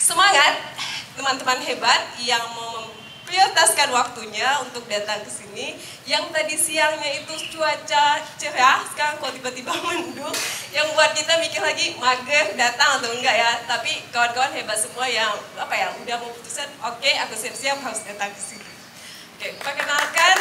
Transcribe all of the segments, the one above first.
Semangat teman-teman hebat yang mau memprioritaskan waktunya untuk datang ke sini. Yang tadi siangnya itu cuaca cerah, sekarang kok tiba-tiba mendung, yang buat kita mikir lagi mager datang atau enggak ya. Tapi kawan-kawan hebat semua yang udah memutuskan, oke, aku siap-siap harus datang ke sini. Oke, perkenalkan.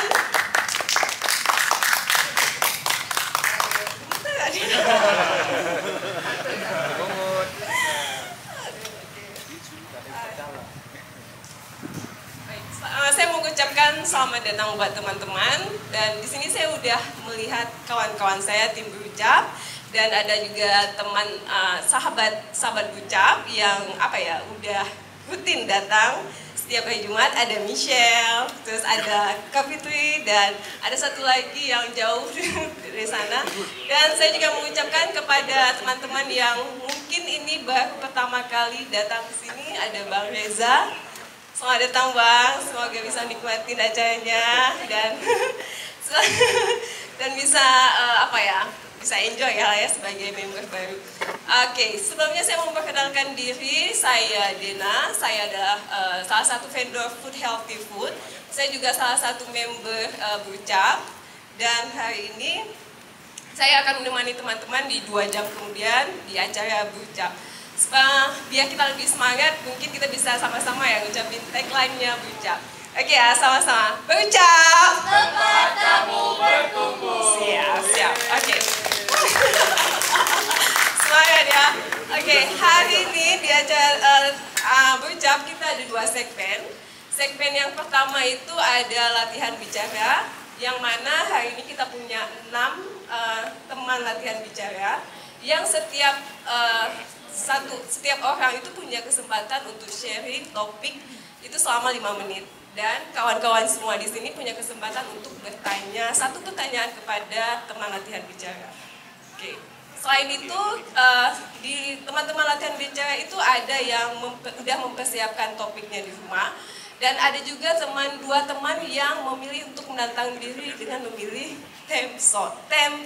Saya mau ucapkan selamat datang buat teman-teman, dan di sini saya udah melihat kawan-kawan saya tim Berucap, dan ada juga teman sahabat Berucap yang udah rutin datang setiap hari Jumat. Ada Michelle, terus ada Kak Fitri, dan ada satu lagi yang jauh dari sana. Dan saya juga mengucapkan kepada teman-teman yang mungkin ini baru pertama kali datang ke sini, ada Bang Reza. Selamat datang Bang, semoga bisa nikmatin acaranya dan bisa bisa enjoy ya sebagai member baru. Oke, sebelumnya saya mau memperkenalkan diri. Saya Dena, saya adalah salah satu vendor food healthy food. Saya juga salah satu member Berucap, dan hari ini saya akan menemani teman-teman di 2 jam kemudian di acara Berucap. Biar kita lebih semangat, mungkin kita bisa sama-sama ya ngucapin tagline-nya Berucap. Oke ya, sama-sama. Berucap! Tempat kamu bertumbuh. Siap. Oke. Semangat ya. Oke, hari ini di acara Berucap kita ada 2 segmen. Segmen yang pertama itu ada latihan bicara, yang mana hari ini kita punya 6 teman latihan bicara, yang setiap orang itu punya kesempatan untuk sharing topik itu selama 5 menit. Dan kawan-kawan semua di sini punya kesempatan untuk bertanya 1 pertanyaan kepada teman latihan bicara. Oke. Selain itu, di teman-teman latihan bicara itu ada yang udah mempersiapkan topiknya di rumah. Dan ada juga 2 teman yang memilih untuk menantang diri dengan memilih random theme.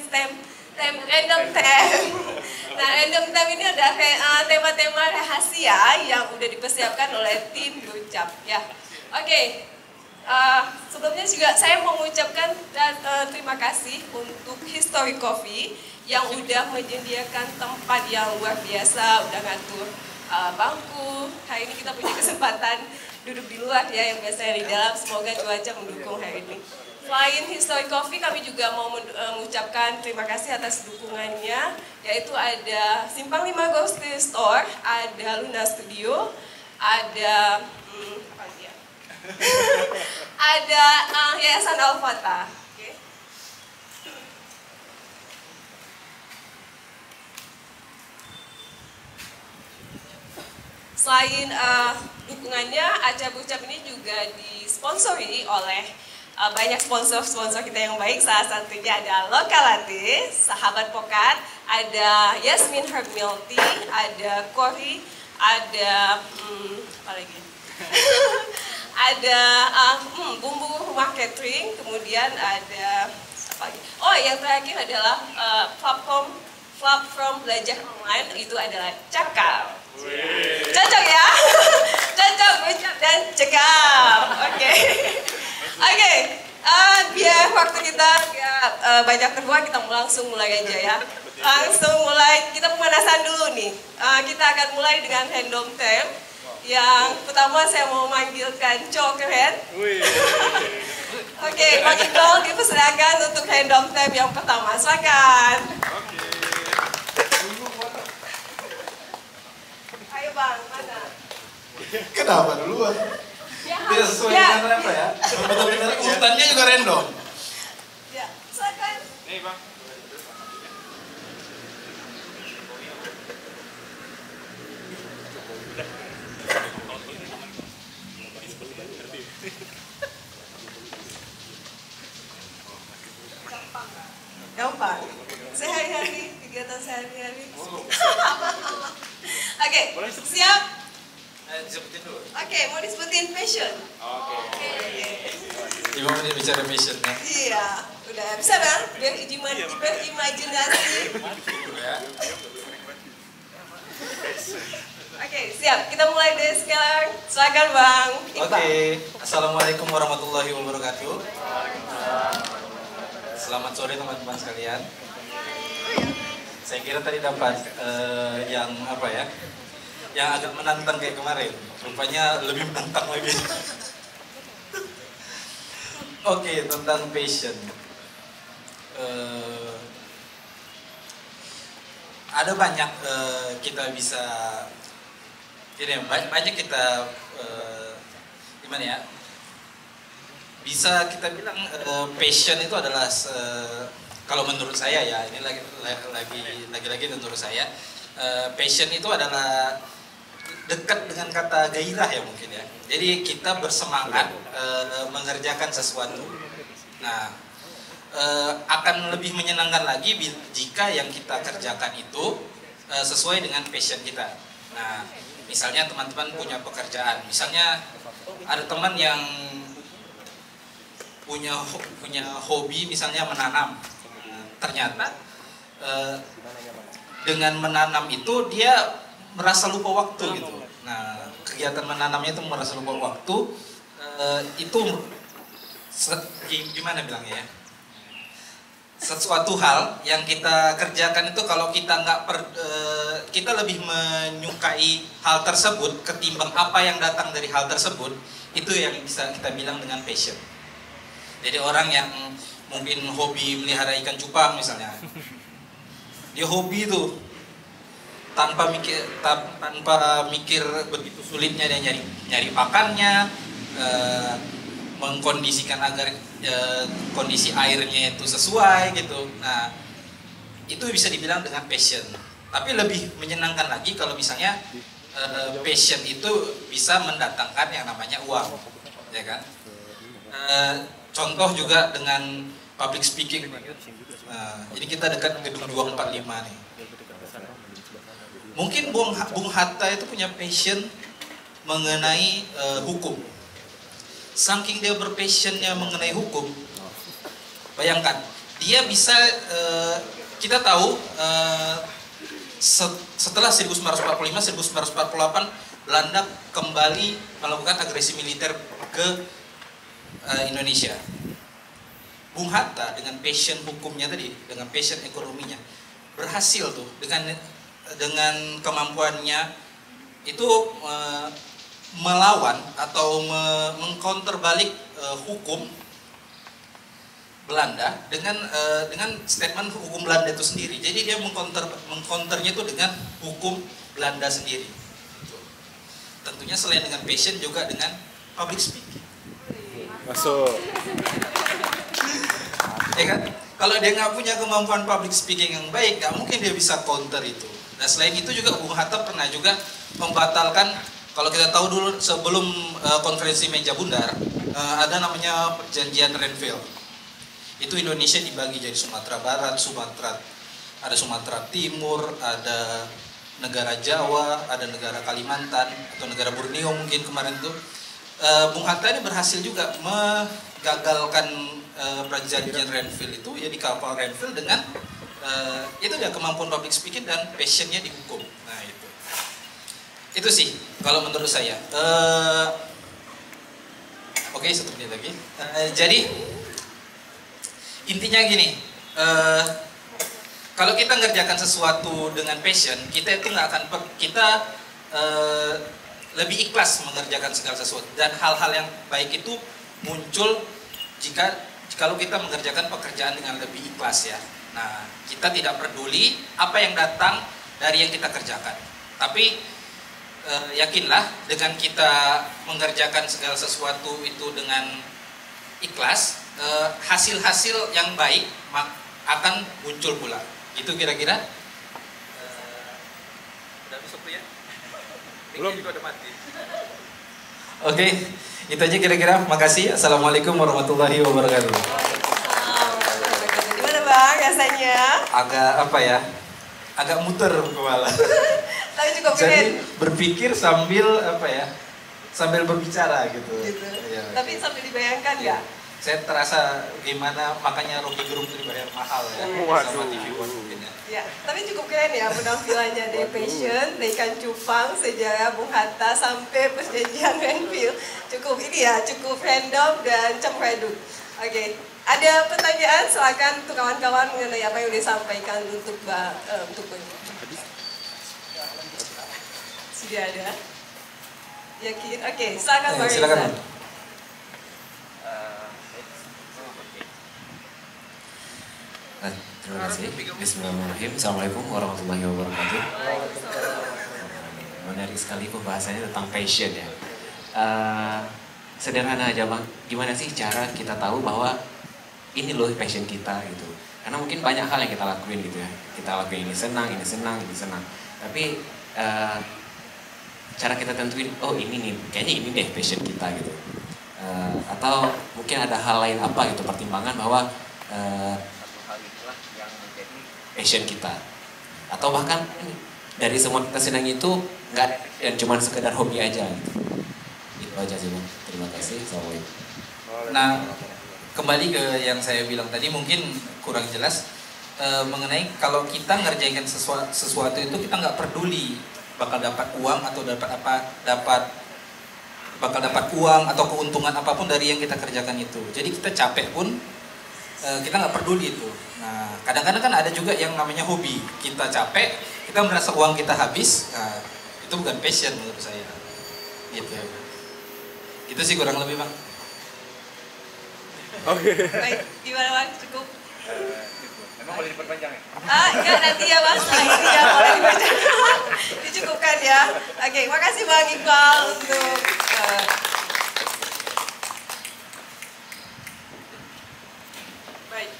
Nah, random theme ini adalah tema-tema rahasia yang udah dipersiapkan oleh tim Berucap ya. Oke, sebelumnya juga saya mau mengucapkan terima kasih untuk History Coffee yang udah menyediakan tempat yang luar biasa, udah ngatur bangku. Hari ini kita punya kesempatan duduk di luar ya, yang biasanya di dalam. Semoga cuaca mendukung hari ini. Selain History Coffee, kami juga mau mengucapkan terima kasih atas dukungannya, yaitu ada Simpang 5 Grocery Store, ada Luna Studio, ada ada Yayasan Al-Fatah. Okay. Selain dukungannya, acara Berucap ini juga disponsori oleh banyak sponsor kita yang baik. Salah satunya ada Lokalatte, Sahabat Pokat, ada Yasmin Herb Milk Tea, ada Kori, ada apa lagi? Ada Bumbu Rumah Catering, kemudian ada apa lagi? Oh, yang terakhir adalah platform belajar online, itu adalah Cakap. Cocok ya? Cocok, Berucap dan Cakap. Oke. Oke, biar waktu kita banyak terbuang, kita langsung mulai aja ya. Langsung mulai, kita pemanasan dulu nih. Kita akan mulai dengan random theme. Yang pertama saya mau manggilkan cowok keren. Oke, Bang Iqbal dipersilakan untuk random theme yang pertama. Silakan. Ayo Bang, mana? Kenapa duluan? Tidak sesuai dengan apa ya? Betul-betul urutannya juga random. Ya, silakan. Nih Bang. Gampang. Sehari-hari, kegiatan sehari-hari. Oke, siap? Disebutin dulu. Oke, mau disebutin passion? Oke. Ibu mau bicara missionnya. Iya, udah bisa Bang? Berimajinasi. Ya. Oke, Oke, siap. Kita mulai dari sekarang. Silakan Bang Iqbal. Oke, Assalamualaikum warahmatullahi wabarakatuh. Selamat sore teman-teman sekalian. Saya kira tadi dapat yang apa ya, yang agak menantang kayak kemarin. Rupanya lebih menantang lagi. Oke, tentang passion. Ada banyak kita bisa, ini banyak kita gimana ya? Bisa kita bilang passion itu adalah kalau menurut saya ya, ini lagi menurut saya passion itu adalah dekat dengan kata gairah ya mungkin ya. Jadi kita bersemangat mengerjakan sesuatu. Nah, akan lebih menyenangkan lagi jika yang kita kerjakan itu sesuai dengan passion kita. Nah, misalnya teman-teman punya pekerjaan, misalnya ada teman yang punya hobi misalnya menanam. Ternyata dengan menanam itu dia merasa lupa waktu gitu. Nah, kegiatan menanamnya itu merasa lupa waktu, itu gimana bilangnya ya? Sesuatu hal yang kita kerjakan itu kalau kita kita lebih menyukai hal tersebut ketimbang apa yang datang dari hal tersebut, itu yang bisa kita bilang dengan passion. Jadi orang yang mungkin hobi melihara ikan cupang misalnya, dia hobi itu tanpa mikir begitu sulitnya dia nyari pakannya, mengkondisikan agar kondisi airnya itu sesuai gitu. Nah, itu bisa dibilang dengan passion. Tapi lebih menyenangkan lagi kalau misalnya passion itu bisa mendatangkan yang namanya uang, ya kan? Contoh juga dengan public speaking. Ini kita dekat gedung 245 nih. Mungkin Bung Hatta itu punya passion mengenai hukum. Saking dia berpassionnya mengenai hukum, bayangkan dia bisa, kita tahu setelah 1945-1948 Belanda kembali melakukan agresi militer ke Indonesia. Bung Hatta dengan passion hukumnya tadi, dengan passion ekonominya, berhasil tuh dengan kemampuannya itu melawan atau mengcounter balik hukum Belanda dengan statement hukum Belanda itu sendiri. Jadi dia mengcounternya itu dengan hukum Belanda sendiri. Tentunya selain dengan passion juga dengan public speaking. Masuk. Ya kan? Kalau dia nggak punya kemampuan public speaking yang baik, nggak mungkin dia bisa counter itu. Dan selain itu juga Bung Hatta pernah juga membatalkan, kalau kita tahu dulu sebelum konferensi meja bundar, ada namanya perjanjian Renville. Itu Indonesia dibagi jadi Sumatera Barat, ada Sumatera Timur, ada negara Jawa, ada negara Kalimantan, atau negara Borneo mungkin kemarin itu. Bung Hatta ini berhasil juga menggagalkan perjanjian Renville itu ya di kapal Renville dengan itu dia kemampuan public speaking dan passionnya di hukum. Nah itu sih kalau menurut saya. Oke, 1 menit lagi. Jadi intinya gini, kalau kita ngerjakan sesuatu dengan passion, kita itu nggak akan lebih ikhlas mengerjakan segala sesuatu, dan hal-hal yang baik itu muncul kalau kita mengerjakan pekerjaan dengan lebih ikhlas ya. Nah, kita tidak peduli apa yang datang dari yang kita kerjakan, tapi yakinlah dengan kita mengerjakan segala sesuatu itu dengan ikhlas, hasil-hasil yang baik akan muncul pula. Itu kira-kira. Udah masuk tuh ya? Belum. Juga udah mati. Oke, itu aja kira-kira. Makasih. Assalamualaikum warahmatullahi wabarakatuh. Gimana Bang rasanya? Agak apa ya? Agak muter kepala. Tapi cukup Jadi berpikir sambil apa ya? Sambil berbicara gitu. gitu. Ya, Tapi sambil dibayangkan nggak? Saya terasa gimana makanya Rocky Gerung itu dibayar mahal ya sama TV One mungkin ya. Ya, tapi cukup keren ya penampilannya dari Passion, dari Ikan Cupang, sejarah Bung Hatta sampai perjanjian Renville. Cukup ini ya, cukup random dan cemreduk. Oke, ada pertanyaan silakan untuk kawan-kawan mengenai apa yang disampaikan untuk sudah ada? Yakin? Oke, silakan Bang Silakan. Rizal. Terima kasih. Bismillahirrahmanirrahim. Assalamualaikum warahmatullahi wabarakatuh. Menarik sekali pembahasannya tentang passion ya. Sederhana aja Bang, gimana sih cara kita tahu bahwa ini loh passion kita gitu. Karena mungkin banyak hal yang kita lakuin gitu ya. Kita lakuin ini senang, ini senang, ini senang. Tapi cara kita tentuin, oh ini nih, kayaknya ini deh passion kita gitu. Atau mungkin ada hal lain apa gitu, pertimbangan bahwa passion kita, atau bahkan dari semua kita sedang itu nggak dan cuma sekedar hobi aja gitu. Itu aja sih Bang. Terima kasih. Assalamualaikum. Nah, kembali ke yang saya bilang tadi mungkin kurang jelas mengenai kalau kita ngerjain sesuatu itu kita nggak peduli bakal dapat uang atau bakal dapat uang atau keuntungan apapun dari yang kita kerjakan itu. Jadi kita capek pun kita nggak peduli itu. Nah, kadang-kadang kan ada juga yang namanya hobi. Kita capek, kita merasa uang kita habis. Nah, itu bukan passion menurut saya. Gitu. Itu sih kurang lebih Bang. Oke. Baik, gimana Bang? Cukup? Memang boleh diperpanjang ya? Enggak nanti ya Bang, setelah ini ya boleh dibacakan. Dicukupkan ya. Oke, makasih Bang Iqbal untuk baik,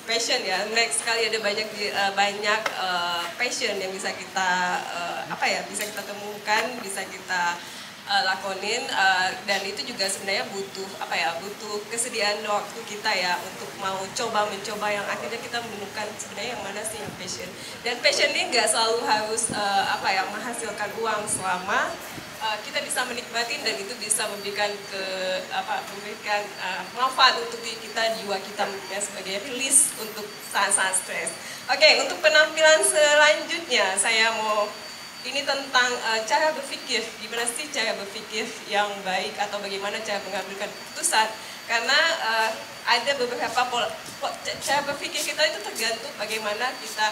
passion ya. Next kali ada banyak passion yang bisa kita bisa kita temukan, bisa kita lakonin, dan itu juga sebenarnya butuh butuh kesediaan waktu kita ya untuk mau mencoba yang akhirnya kita menemukan sebenarnya yang mana sih yang passion. Dan passion ini nggak selalu harus menghasilkan uang selama kita bisa menikmati dan itu bisa memberikan manfaat untuk diri kita, jiwa kita ya, sebagai rilis untuk saat-saat stres. Oke, untuk penampilan selanjutnya saya mau ini tentang cara berpikir, gimana sih cara berpikir yang baik atau bagaimana cara mengambilkan keputusan. Karena ada beberapa cara berpikir kita itu tergantung bagaimana kita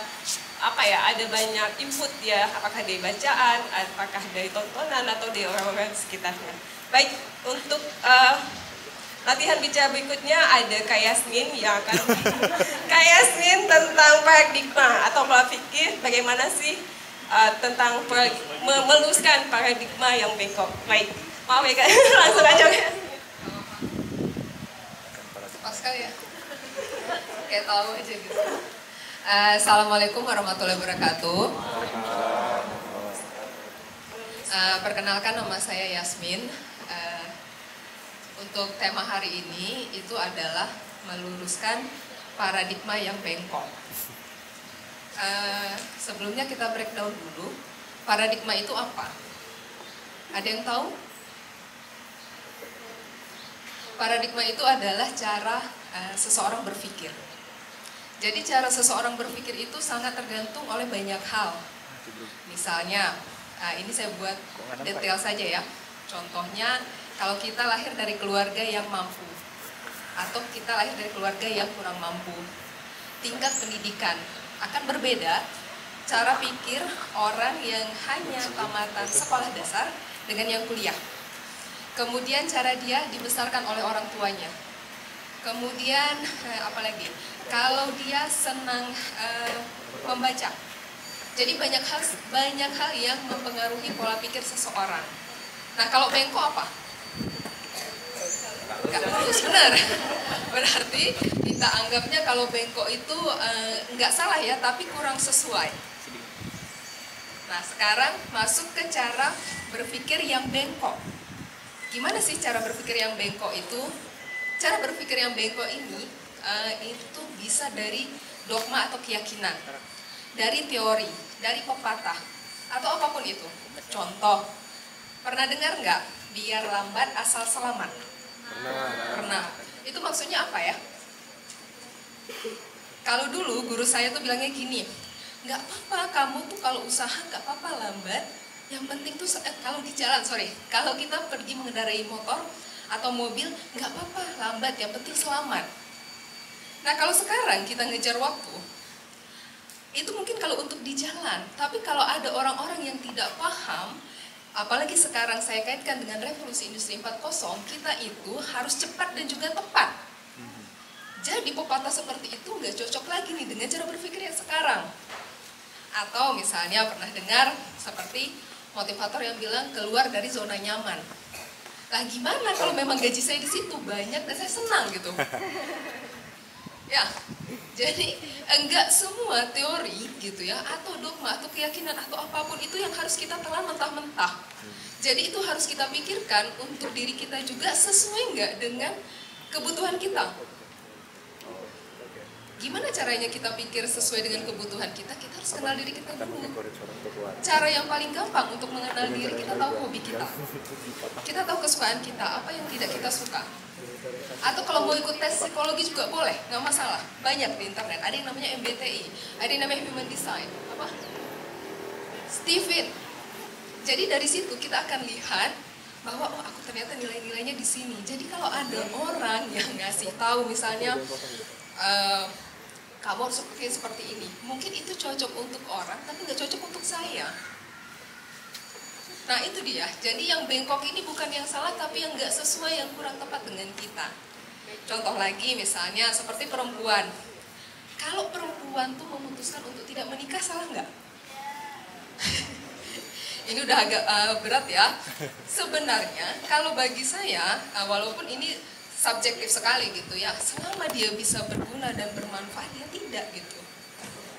ada banyak input ya, apakah dari bacaan, apakah dari tontonan atau dari orang-orang sekitarnya. Baik, untuk latihan bicara berikutnya ada Kak Yasmin yang akan Kak Yasmin tentang paradigma atau pola pikir, bagaimana sih tentang meluskan paradigma yang bengkok. Baik, maaf ya Kak, langsung aja. Pas sekali ya, kayak tahu aja gitu. Assalamualaikum warahmatullahi wabarakatuh. Perkenalkan, nama saya Yasmin. Untuk tema hari ini itu adalah meluruskan paradigma yang bengkok. Sebelumnya kita breakdown dulu, paradigma itu apa? Ada yang tahu? Paradigma itu adalah cara seseorang berpikir. Jadi cara seseorang berpikir itu sangat tergantung oleh banyak hal. Misalnya, ini saya buat detail saja ya. Contohnya, kalau kita lahir dari keluarga yang mampu, atau kita lahir dari keluarga yang kurang mampu, tingkat pendidikan akan berbeda. Cara pikir orang yang hanya tamatan sekolah dasar dengan yang kuliah. Kemudian cara dia dibesarkan oleh orang tuanya. Kemudian apalagi? Kalau dia senang membaca. Jadi banyak hal yang mempengaruhi pola pikir seseorang. Nah, kalau bengkok apa? Nggak lurus, benar. Berarti kita anggapnya kalau bengkok itu nggak salah ya, tapi kurang sesuai. Nah, sekarang masuk ke cara berpikir yang bengkok. Gimana sih cara berpikir yang bengkok itu? Cara berpikir yang bengkok ini itu bisa dari dogma atau keyakinan, dari teori, dari pepatah, atau apapun itu. Contoh, pernah dengar nggak? Biar lambat asal selamat. Pernah. Itu maksudnya apa ya? Kalau dulu guru saya tuh bilangnya gini, nggak apa-apa kamu tuh kalau usaha nggak apa-apa lambat, yang penting tuh kalau di jalan, kalau kita pergi mengendarai motor atau mobil nggak apa-apa lambat, yang penting selamat. Nah kalau sekarang kita ngejar waktu, itu mungkin kalau untuk di jalan, tapi kalau ada orang-orang yang tidak paham, apalagi sekarang saya kaitkan dengan revolusi industri 4.0, kita itu harus cepat dan juga tepat. Jadi pepatah seperti itu nggak cocok lagi nih dengan cara berpikir yang sekarang. Atau misalnya pernah dengar seperti motivator yang bilang keluar dari zona nyaman. Lah gimana kalau memang gaji saya di situ banyak dan saya senang gitu. Ya, jadi enggak semua teori gitu ya, atau dogma, atau keyakinan, atau apapun itu yang harus kita telan mentah-mentah. Jadi itu harus kita pikirkan untuk diri kita juga sesuai enggak dengan kebutuhan kita. Gimana caranya kita pikir sesuai dengan kebutuhan kita? Kita harus kenal diri kita dulu. Cara yang paling gampang untuk mengenal diri, kita tahu hobi kita. Kita tahu kesukaan kita, apa yang tidak kita suka. Atau kalau mau ikut tes psikologi juga boleh, nggak masalah. Banyak di internet, ada yang namanya MBTI, ada yang namanya Human Design. Apa? Steven. Jadi dari situ kita akan lihat bahwa oh aku ternyata nilai-nilainya di sini. Jadi kalau ada orang yang ngasih tahu misalnya kamu harus berpikir seperti ini, mungkin itu cocok untuk orang tapi nggak cocok untuk saya. Nah itu dia, jadi yang bengkok ini bukan yang salah tapi yang nggak sesuai, yang kurang tepat dengan kita. Contoh lagi misalnya seperti perempuan, kalau perempuan tuh memutuskan untuk tidak menikah, salah nggak? Ini udah agak berat ya. Sebenarnya kalau bagi saya, walaupun ini subjektif sekali gitu ya, selama dia bisa berguna dan bermanfaat, dia tidak gitu.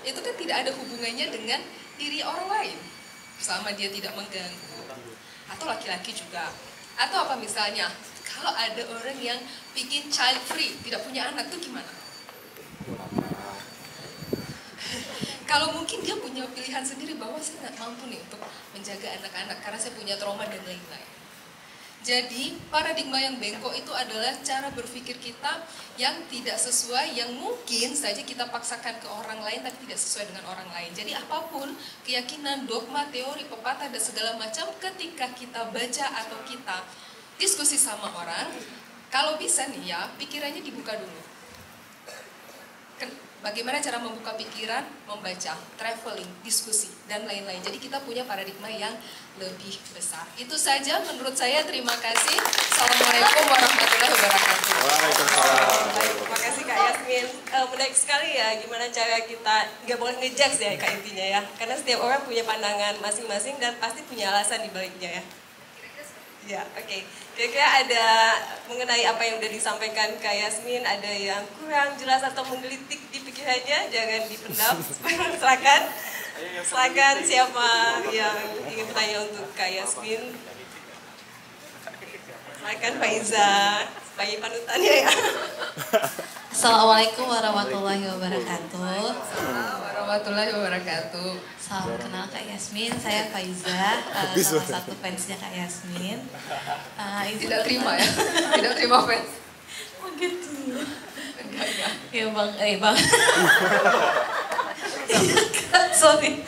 Itu kan tidak ada hubungannya dengan diri orang lain, selama dia tidak mengganggu. Atau laki-laki juga. Atau apa misalnya, kalau ada orang yang bikin child free, tidak punya anak, itu gimana? Kalau mungkin dia punya pilihan sendiri bahwa saya nggak mampu nih untuk menjaga anak-anak karena saya punya trauma dan lain-lain. Jadi paradigma yang bengkok itu adalah cara berpikir kita yang tidak sesuai, yang mungkin saja kita paksakan ke orang lain tapi tidak sesuai dengan orang lain. Jadi apapun keyakinan, dogma, teori, pepatah dan segala macam, ketika kita baca atau kita diskusi sama orang, kalau bisa nih ya pikirannya dibuka dulu. Bagaimana cara membuka pikiran, membaca, traveling, diskusi, dan lain-lain. Jadi kita punya paradigma yang lebih besar. Itu saja menurut saya, terima kasih. Assalamualaikum warahmatullahi wabarakatuh. Terima kasih Kak Yasmin. Menarik sekali ya gimana cara kita, nggak boleh ngejudge ya Kak intinya ya. Karena setiap orang punya pandangan masing-masing dan pasti punya alasan di baliknya ya. Ya, oke. Kira-kira ada mengenai apa yang udah disampaikan Kak Yasmin, ada yang kurang jelas atau menggelitik di pikirannya, jangan dipendam. Silakan siapa yang ingin bertanya untuk Kak Yasmin. Silakan Faiza, sebagai panutannya ya. Assalamualaikum warahmatullahi wabarakatuh. Assalamualaikum warahmatullahi wabarakatuh. Salam kenal Kak Yasmin, saya Faiza, salah satu fansnya Kak Yasmin. Tidak terima ya? Tidak terima fans? Oh gitu. Enggak. Ya bang. Sorry.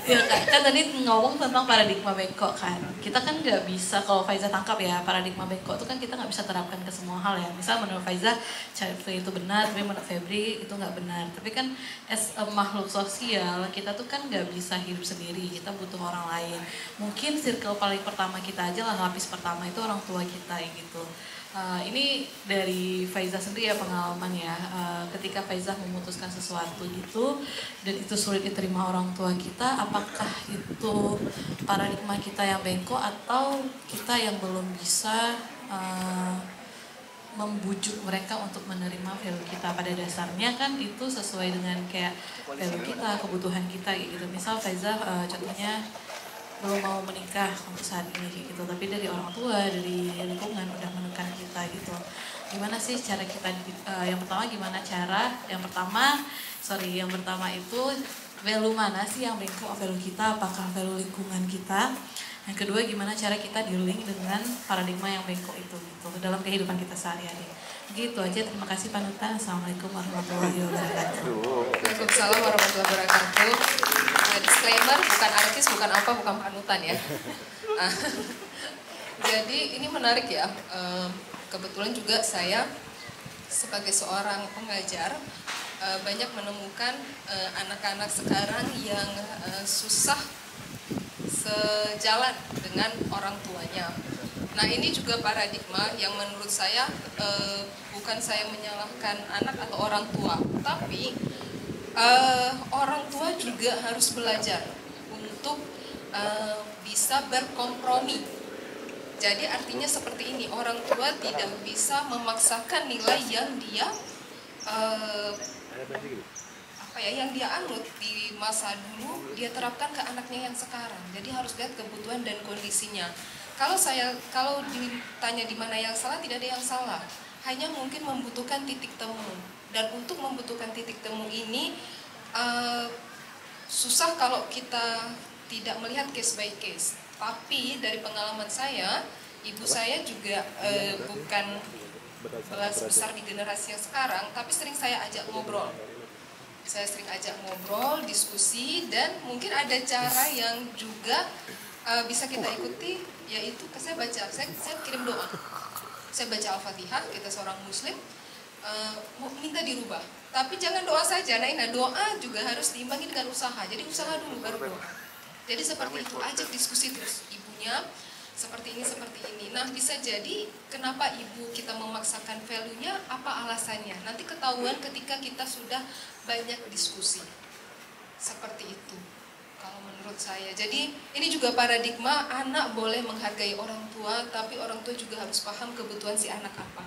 Ya kan tadi ngomong tentang paradigma bengkok kan. Kita kan nggak bisa, kalau Faiza tangkap ya, paradigma bengkok itu kan kita nggak bisa terapkan ke semua hal ya. Misal menurut Faiza child free itu benar, tapi menurut Febri itu nggak benar. Tapi kan as a makhluk sosial, kita tuh kan nggak bisa hidup sendiri, kita butuh orang lain. Mungkin circle paling pertama kita aja lah, lapis pertama itu orang tua kita gitu. Ini dari Faiza sendiri ya pengalaman ya, ketika Faiza memutuskan sesuatu gitu dan itu sulit diterima orang tua kita, apakah itu paradigma kita yang bengkok atau kita yang belum bisa membujuk mereka untuk menerima value kita? Pada dasarnya kan itu sesuai dengan kayak value kita, kebutuhan kita gitu. Misal Faiza contohnya belum mau menikah untuk saat ini gitu, tapi dari orang tua, dari lingkungan udah menekan kita gitu. Gimana sih cara kita, yang pertama itu value mana sih yang bengkok, value kita, apakah value lingkungan kita Yang kedua, gimana cara kita dealing dengan paradigma yang bengkok itu gitu, dalam kehidupan kita sehari-hari. Gitu aja, terima kasih panutan. Assalamualaikum warahmatullahi wabarakatuh. Waalaikumsalam warahmatullahi wabarakatuh. Disclaimer, bukan artis, bukan apa, bukan panutan ya. Jadi ini menarik ya. Kebetulan juga saya sebagai seorang pengajar banyak menemukan anak-anak sekarang yang susah sejalan dengan orang tuanya. Nah, ini juga paradigma yang menurut saya bukan saya menyalahkan anak atau orang tua, tapi orang tua juga harus belajar untuk bisa berkompromi. Jadi artinya seperti ini, orang tua tidak bisa memaksakan nilai yang dia yang dia anut di masa dulu dia terapkan ke anaknya yang sekarang. Jadi harus lihat kebutuhan dan kondisinya. Kalau ditanya di mana yang salah, tidak ada yang salah. Hanya mungkin membutuhkan titik temu. Dan untuk membutuhkan titik temu ini susah kalau kita tidak melihat case by case. Tapi dari pengalaman saya, ibu saya juga bukan belas besar di generasi yang sekarang, tapi sering saya ajak ngobrol. Saya sering ajak ngobrol, diskusi, dan mungkin ada cara yang juga bisa kita ikuti, yaitu saya kirim doa. Saya baca Al-Fatihah, kita seorang muslim, minta dirubah. Tapi jangan doa saja, nah doa juga harus diimbangi dengan usaha. Jadi usaha dulu baru doa. Jadi seperti itu, ajak diskusi terus ibunya, seperti ini. Nah, bisa jadi kenapa ibu kita memaksakan value-nya, apa alasannya? Nanti ketahuan ketika kita sudah banyak diskusi. Seperti itu, kalau menurut saya. Jadi, ini juga paradigma anak boleh menghargai orang tua, tapi orang tua juga harus paham kebutuhan si anak apa.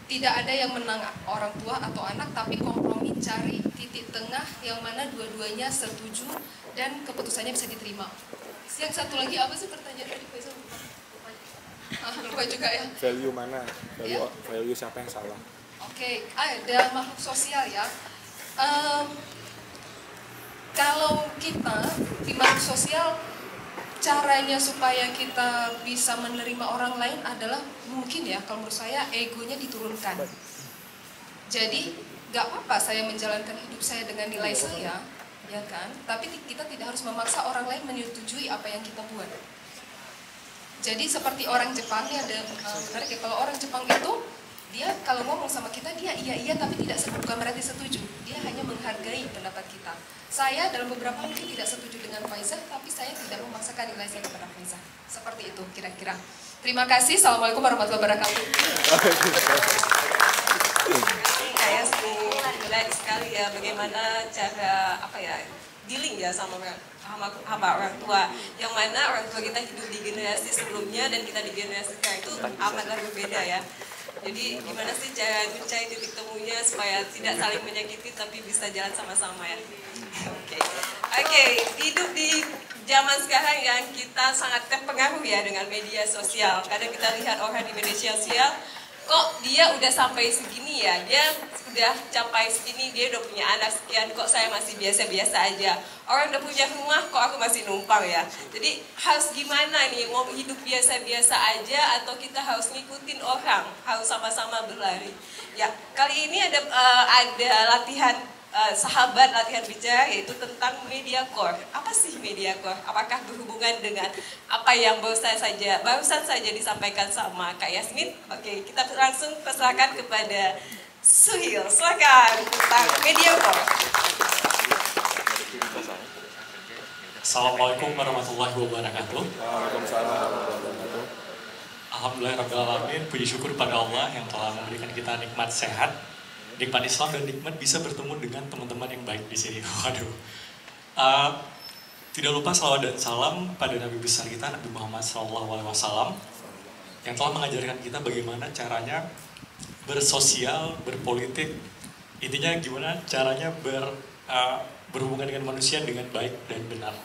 Tidak ada yang menang orang tua atau anak, tapi kompromi, cari titik tengah yang mana dua-duanya setuju dan keputusannya bisa diterima. Yang satu lagi apa sih pertanyaan tadi, Faisal? Lupa juga ya. Value mana? Value siapa yang salah? Oke, ada makhluk sosial ya. Kalau kita di makhluk sosial, caranya supaya kita bisa menerima orang lain adalah mungkin ya, kalau menurut saya egonya diturunkan. Jadi gak apa-apa saya menjalankan hidup saya dengan nilai saya, ya kan? Tapi kita tidak harus memaksa orang lain menyetujui apa yang kita buat. Jadi seperti orang Jepang ya, ada menarik ya, kalau orang Jepang itu dia kalau ngomong sama kita dia iya tapi bukan berarti setuju. Dia hanya menghargai pendapat kita. Saya dalam beberapa mungkin tidak setuju dengan Faizah, tapi saya tidak memaksakan nilai saya kepada Faizah. Seperti itu kira-kira. Terima kasih. Assalamualaikum warahmatullahi wabarakatuh. Kayak menarik sekali ya bagaimana cara dealing ya sama orang tua, yang mana orang tua kita hidup di generasi sebelumnya dan kita di generasi sekarang itu amatlah berbeda ya. Jadi gimana sih cara mencari titik temunya supaya tidak saling menyakiti tapi bisa jalan sama-sama ya. Oke, hidup di zaman sekarang yang kita sangat terpengaruh ya dengan media sosial. Kadang kita lihat orang di media sosial, kok dia udah sampai segini ya, dia udah capai segini, dia udah punya anak sekian, kok saya masih biasa-biasa aja. Orang udah punya rumah, kok aku masih numpang ya. Jadi harus gimana nih, mau hidup biasa-biasa aja atau kita harus ngikutin orang, harus sama-sama berlari. Ya, kali ini ada latihan sahabat latihan bicara, yaitu tentang media core. Apa sih media core? Apakah berhubungan dengan apa yang barusan saja disampaikan sama Kak Yasmin? Oke, kita langsung persilakan kepada Suhil. Silakan tentang media core. Assalamualaikum warahmatullahi wabarakatuh. Waalaikumsalam warahmatullahi wabarakatuh. Alhamdulillahirrahmanirrahim. Puji syukur pada Allah yang telah memberikan kita nikmat sehat, nikmat Islam, dan nikmat bisa bertemu dengan teman-teman yang baik di sini. Waduh. Tidak lupa salawat dan salam pada Nabi besar kita, Nabi Muhammad SAW, yang telah mengajarkan kita bagaimana caranya bersosial, berpolitik, intinya gimana caranya berhubungan dengan manusia dengan baik dan benar.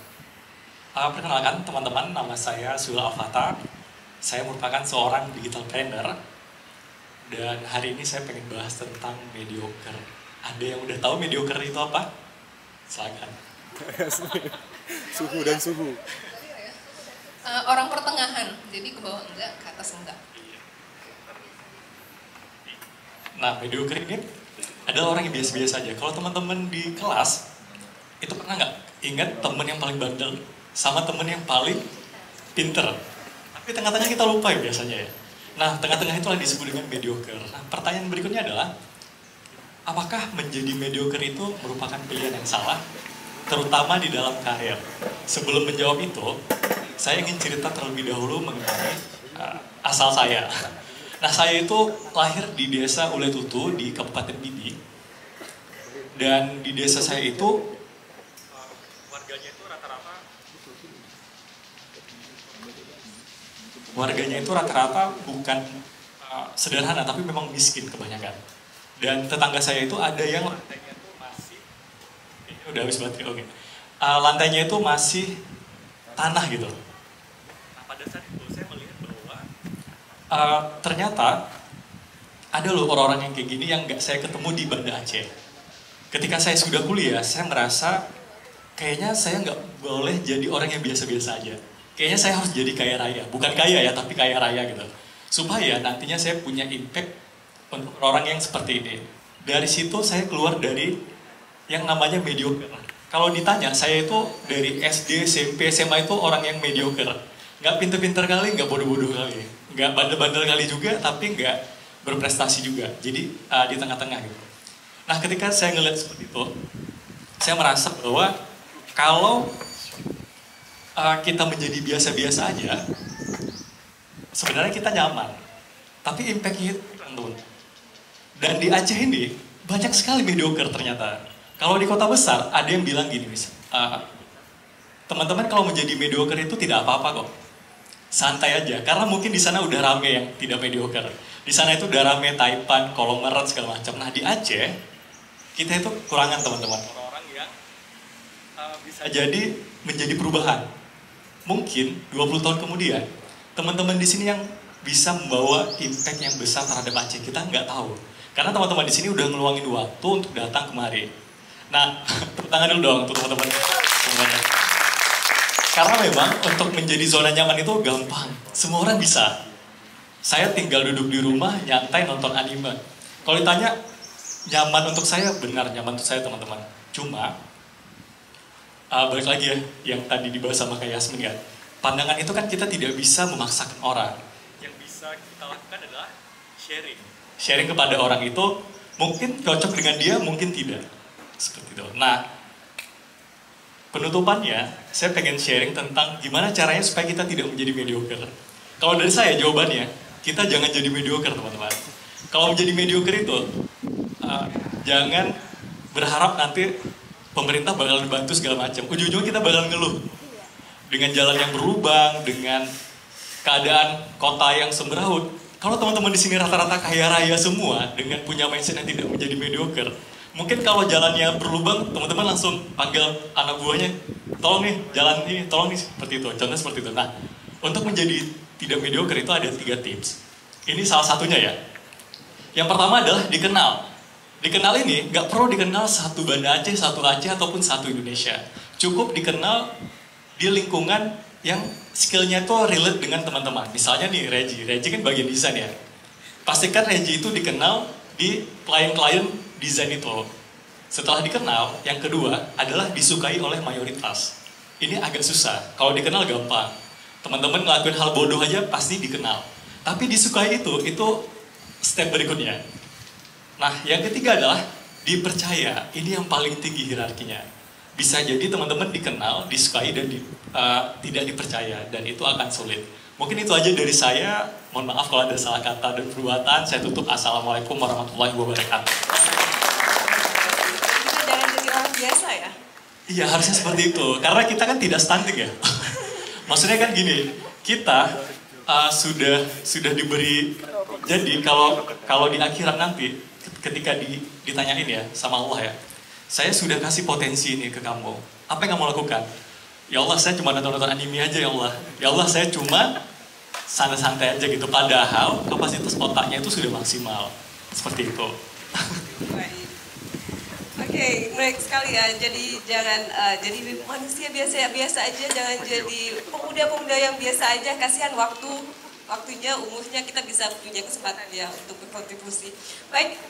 Perkenalkan teman-teman, nama saya Suhil Al-Fatah. Saya merupakan seorang digital trainer. Dan hari ini saya pengen bahas tentang mediocre. Ada yang udah tahu mediocre itu apa? Silakan. Suhu dan suhu. Jadi ke bawah enggak, ke atas enggak. Nah, mediocre ini adalah orang yang biasa-biasa aja. Kalau teman-teman di kelas, itu pernah nggak ingat teman yang paling bandel sama teman yang paling pinter? Tapi tengah-tengah kita lupa ya biasanya ya. Nah, tengah-tengah itulah disebut dengan mediocre. Nah, pertanyaan berikutnya adalah, apakah menjadi mediocre itu merupakan pilihan yang salah? Terutama di dalam karir. Sebelum menjawab itu, saya ingin cerita terlebih dahulu mengenai asal saya. Nah, saya itu lahir di desa Uletutu di Kabupaten Pidi. Dan di desa saya itu warganya itu rata-rata bukan sederhana, tapi memang miskin kebanyakan. Dan tetangga saya itu ada yang lantainya itu masih, ini udah habis baterai, oke. Lantainya itu masih tanah gitu. Nah, pada saat itu saya melihat bahwa ternyata ada loh orang-orang yang kayak gini yang nggak saya ketemu di Banda Aceh. Ketika saya sudah kuliah, saya merasa kayaknya saya nggak boleh jadi orang yang biasa-biasa aja. Kayaknya saya harus jadi kaya raya, bukan kaya ya, tapi kaya raya gitu. Supaya nantinya saya punya impact untuk orang yang seperti ini. Dari situ saya keluar dari yang namanya mediocre. Kalau ditanya, saya itu dari SD, SMP, SMA itu orang yang mediocre. Nggak pinter-pinter kali, nggak bodoh-bodoh kali. Nggak bandel-bandel kali juga, tapi nggak berprestasi juga. Jadi di tengah-tengah gitu. Nah, ketika saya ngeliat seperti itu, saya merasa bahwa kalau kita menjadi biasa-biasa aja, sebenarnya kita nyaman. Tapi impact-nya itu turun. Dan di Aceh ini, banyak sekali mediocre ternyata. Kalau di kota besar, ada yang bilang gini, teman-teman kalau menjadi mediocre itu tidak apa-apa kok. Santai aja, karena mungkin di sana udah rame yang tidak mediocre. Di sana itu udah rame Taipan, konglomerat segala macam. Nah, di Aceh, kita itu kurangan teman-teman. Orang-orang yang bisa jadi menjadi perubahan. Mungkin 20 tahun kemudian, teman-teman di sini yang bisa membawa impact yang besar terhadap Aceh, kita nggak tahu. Karena teman-teman di sini udah ngeluangin waktu untuk datang kemari. Nah, tepuk tangan dulu dong untuk teman-teman semuanya. Karena memang untuk menjadi zona nyaman itu gampang. Semua orang bisa. Saya tinggal duduk di rumah, nyantai nonton anime. Kalau ditanya, nyaman untuk saya, benar nyaman untuk saya teman-teman. Cuma, balik lagi ya, yang tadi dibahas sama Kak Yasmin kan. Pandangan itu kan kita tidak bisa memaksakan orang. Yang bisa kita lakukan adalah sharing. Sharing kepada orang itu mungkin cocok dengan dia, mungkin tidak. Seperti itu. Nah, penutupannya, saya pengen sharing tentang gimana caranya supaya kita tidak menjadi mediocre. Kalau dari saya jawabannya, kita jangan jadi mediocre teman-teman. Kalau menjadi mediocre itu, jangan berharap nanti pemerintah bakal bantu segala macam. Ujung-ujungnya kita bakal ngeluh. Dengan jalan yang berlubang, dengan keadaan kota yang semeraut. Kalau teman-teman di sini rata-rata kaya raya semua, dengan punya mindset yang tidak menjadi mediocre, mungkin kalau jalannya berlubang, teman-teman langsung panggil anak buahnya, tolong nih, jalan ini, tolong nih, seperti itu. Contohnya seperti itu. Nah, untuk menjadi tidak mediocre itu ada 3 tips. Ini salah satunya ya. Yang pertama adalah dikenal. Dikenal ini nggak perlu dikenal satu Banda Aceh, satu Aceh, ataupun satu Indonesia. Cukup dikenal di lingkungan yang skillnya itu relate dengan teman-teman. Misalnya nih Regi kan bagian desain ya. Pastikan Regi itu dikenal di klien-klien desain itu. Setelah dikenal, yang kedua adalah disukai oleh mayoritas. Ini agak susah. Kalau dikenal gampang. Teman-teman ngelakuin hal bodoh aja pasti dikenal. Tapi disukai itu step berikutnya. Nah, yang ketiga adalah dipercaya. Ini yang paling tinggi hierarkinya. Bisa jadi teman-teman dikenal, disukai, dan tidak dipercaya. Dan itu akan sulit. Mungkin itu aja dari saya. Mohon maaf kalau ada salah kata dan perbuatan. Saya tutup. Assalamualaikum warahmatullahi wabarakatuh. Kita jangan jadi orang biasa ya? Iya, harusnya seperti itu. Karena kita kan tidak stunting ya. Maksudnya kan gini, kita sudah diberi. Jadi kalau di akhirat nanti, ketika ditanyain ya sama Allah ya, saya sudah kasih potensi ini ke kamu. Apa yang kamu lakukan? Ya Allah, saya cuma nonton anime aja ya Allah. Ya Allah, saya cuma santai-santai aja gitu. Padahal kapasitas otaknya itu sudah maksimal. Seperti itu. Baik. Oke, Oke, menarik sekali ya. Jadi jangan jadi manusia biasa aja, jangan jadi pemuda-pemuda yang biasa aja. Kasihan waktunya, umurnya kita bisa punya kesempatan ya untuk berkontribusi. Baik,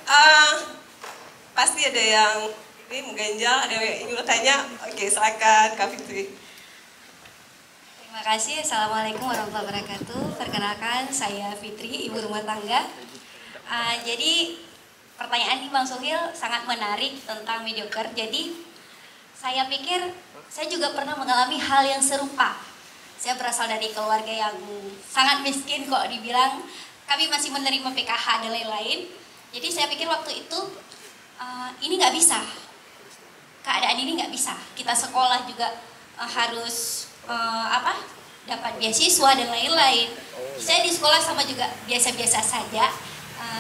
pasti ada yang ini mengganjal, ada yang ingin bertanya. Oke, silakan Kak Fitri. Terima kasih. Assalamualaikum warahmatullahi wabarakatuh. Perkenalkan, saya Fitri, ibu rumah tangga. Jadi pertanyaan ini Bang Suhil sangat menarik tentang mediocre. Jadi saya pikir saya juga pernah mengalami hal yang serupa. Saya berasal dari keluarga yang sangat miskin kok dibilang. Kami masih menerima PKH dan lain-lain. Jadi saya pikir waktu itu ini nggak bisa. Keadaan ini nggak bisa. Kita sekolah juga harus dapat beasiswa dan lain-lain. Saya di sekolah sama juga biasa-biasa saja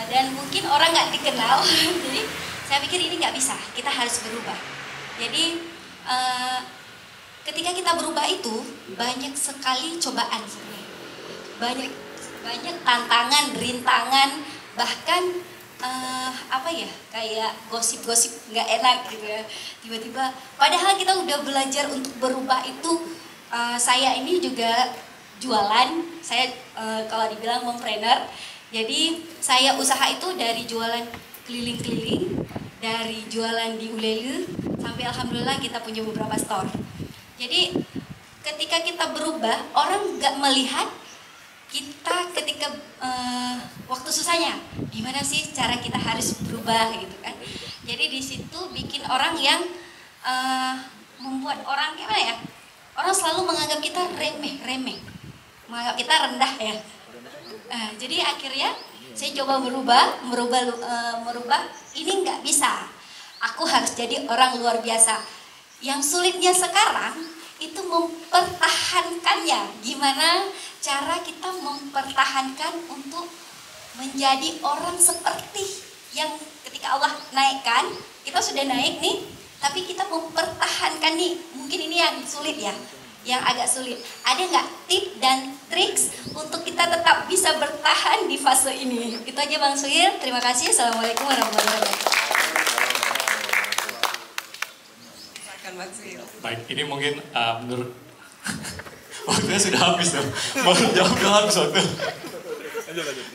dan mungkin orang nggak dikenal. Jadi saya pikir ini nggak bisa, kita harus berubah. Jadi ketika kita berubah itu banyak sekali cobaan sebenarnya, banyak tantangan, rintangan, bahkan kayak gosip-gosip nggak enak gitu ya. Tiba-tiba, padahal kita udah belajar untuk berubah itu. Saya ini juga jualan, saya kalau dibilang mompreneur. Jadi saya usaha itu dari jualan keliling-keliling, dari jualan di Ulele sampai alhamdulillah kita punya beberapa store. Jadi ketika kita berubah, orang nggak melihat kita ketika waktu susahnya, gimana sih cara kita harus berubah gitu kan. Jadi di situ bikin orang yang membuat orang gimana ya? Orang selalu menganggap kita remeh, menganggap kita rendah ya. Jadi akhirnya saya coba merubah. Ini nggak bisa. Aku harus jadi orang luar biasa. Yang sulitnya sekarang itu mempertahankannya. Gimana cara kita mempertahankan untuk menjadi orang seperti yang ketika Allah naikkan, kita sudah naik nih. Tapi kita mempertahankan nih, mungkin ini yang sulit ya, yang agak sulit. Ada nggak tip dan triks untuk kita tetap bisa bertahan di fase ini? Itu aja Bang Suhil, terima kasih. Assalamualaikum warahmatullahi wabarakatuh. Baik, ini mungkin menurut waktunya sudah habis tuh, baru jauh udah habis waktu.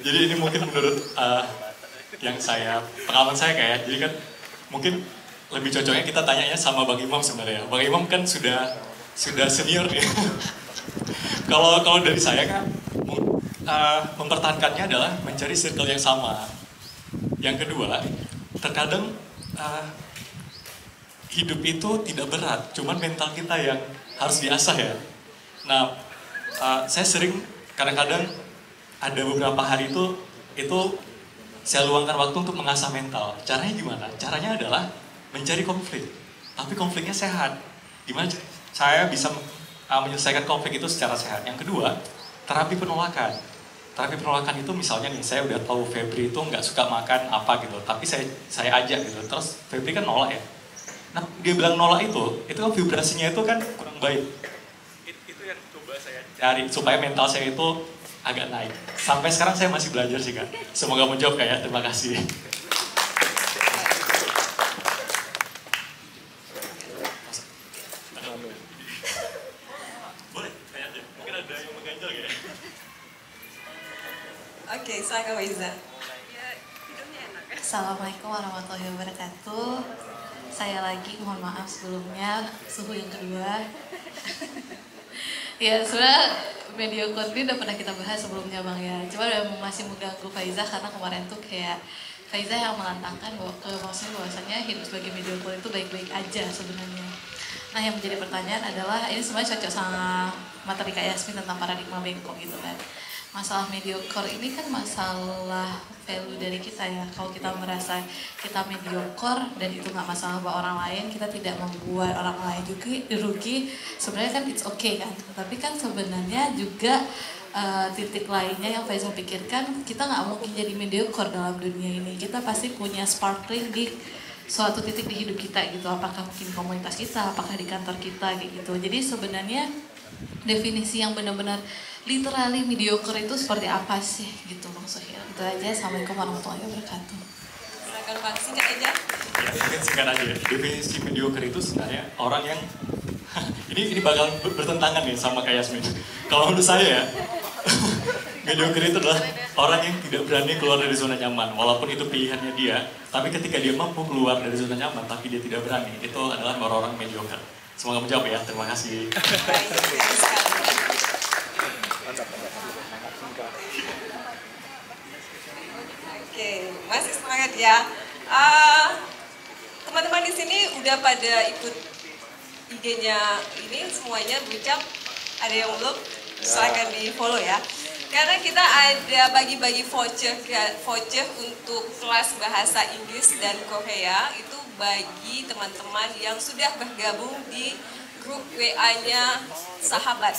Jadi ini mungkin menurut yang pengalaman saya kayak, jadi kan mungkin lebih cocoknya kita tanyanya sama Bang Imam sebenarnya. Bang Imam kan sudah senior nih. Kalau dari saya kan mempertahankannya adalah mencari circle yang sama. Yang kedua, terkadang hidup itu tidak berat, cuman mental kita yang harus diasah ya. Nah, saya sering kadang-kadang ada beberapa hari itu saya luangkan waktu untuk mengasah mental. Caranya gimana? Caranya adalah mencari konflik, tapi konfliknya sehat. Gimana saya bisa menyelesaikan konflik itu secara sehat? Yang kedua, terapi penolakan. Terapi penolakan itu misalnya nih, saya udah tahu Febri itu nggak suka makan apa gitu, tapi saya ajak gitu, terus Febri kan nolak ya. Nah, dia bilang nolak itu kan vibrasinya itu kan kurang baik. Itu yang coba saya cari supaya mental saya itu agak naik. Sampai sekarang saya masih belajar sih Kak. Semoga menjawab Kak ya. Terima kasih. Oke, silakan Wiza. Assalamualaikum warahmatullahi wabarakatuh. Saya lagi mohon maaf sebelumnya suhu yang kedua. Ya sebenarnya mediocre ini udah pernah kita bahas sebelumnya Bang ya. Cuma masih mengganggu Faiza karena kemarin tuh kayak Faiza yang menantangkan bahwasanya hidup sebagai mediocre itu baik-baik aja sebenarnya. Nah yang menjadi pertanyaan adalah ini sebenarnya cocok sama materi Kak Yasmin tentang paradigma bengkok gitu kan. Masalah mediocre ini kan masalah value dari kita ya. Kalau kita merasa kita mediocre dan itu nggak masalah buat orang lain, kita tidak membuat orang lain juga rugi, sebenarnya kan it's okay kan. Tapi kan sebenarnya juga titik lainnya yang Faisal pikirkan, kita nggak mungkin jadi mediocre dalam dunia ini. Kita pasti punya sparkling di suatu titik di hidup kita gitu. Apakah mungkin komunitas kita, apakah di kantor kita kayak gitu. Jadi sebenarnya definisi yang benar-benar literally mediocre itu seperti apa sih gitu Bang Suhil. Itu aja. Assalamualaikum warahmatullahi wabarakatuh. Silakan Pak, singkat aja. Mungkin singkat aja. Definisi mediocre itu sebenarnya orang yang ini bakal bertentangan nih sama kayak Yasmin. Kalau menurut saya ya, mediocre itu adalah orang yang tidak berani keluar dari zona nyaman, walaupun itu pilihannya dia. Tapi ketika dia mampu keluar dari zona nyaman, tapi dia tidak berani, itu adalah orang-orang mediocre. Semoga menjawab ya. Terima kasih. Oke, masih semangat ya. Teman-teman di sini udah pada ikut IG-nya ini semuanya berucap. Ada yang belum? Silakan di follow ya. Karena kita ada bagi-bagi voucher untuk kelas bahasa Inggris dan Korea itu bagi teman-teman yang sudah bergabung di grup WA-nya sahabat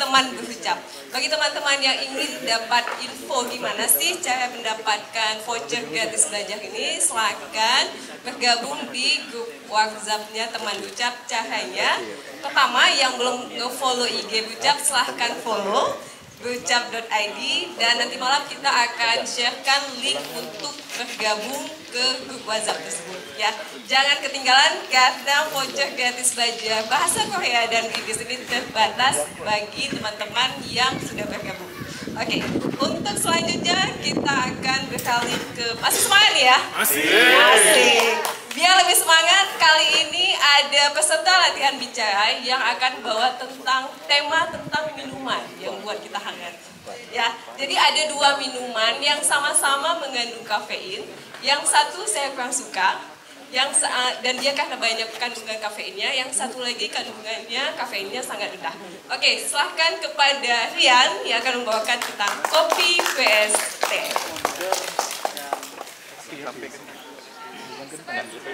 teman berucap. Bagi teman-teman yang ingin dapat info gimana sih cara mendapatkan voucher gratis belajar ini, silakan bergabung di grup WhatsApp-nya teman berucap. Caranya, pertama yang belum nge-follow IG berucap silahkan follow berucap.id, dan nanti malam kita akan sharekan link untuk bergabung ke grup WhatsApp tersebut ya. Jangan ketinggalan karena voucher gratis belajar bahasa Korea dan Inggris ini terbatas bagi teman-teman yang sudah bergabung. Oke, untuk selanjutnya kita akan beralih ke masih semangat ya? Asik. Biar lebih semangat, kali ini ada peserta latihan bicara yang akan bawa tema tentang minuman yang buat kita hangat. Ya, jadi ada dua minuman yang sama-sama mengandung kafein. Yang satu saya kurang suka, dan dia karena banyak kandungan kafeinnya. Yang satu lagi kandungannya kafeinnya sangat rendah. Oke, silahkan kepada Rian yang akan membawakan tentang kopi vs teh.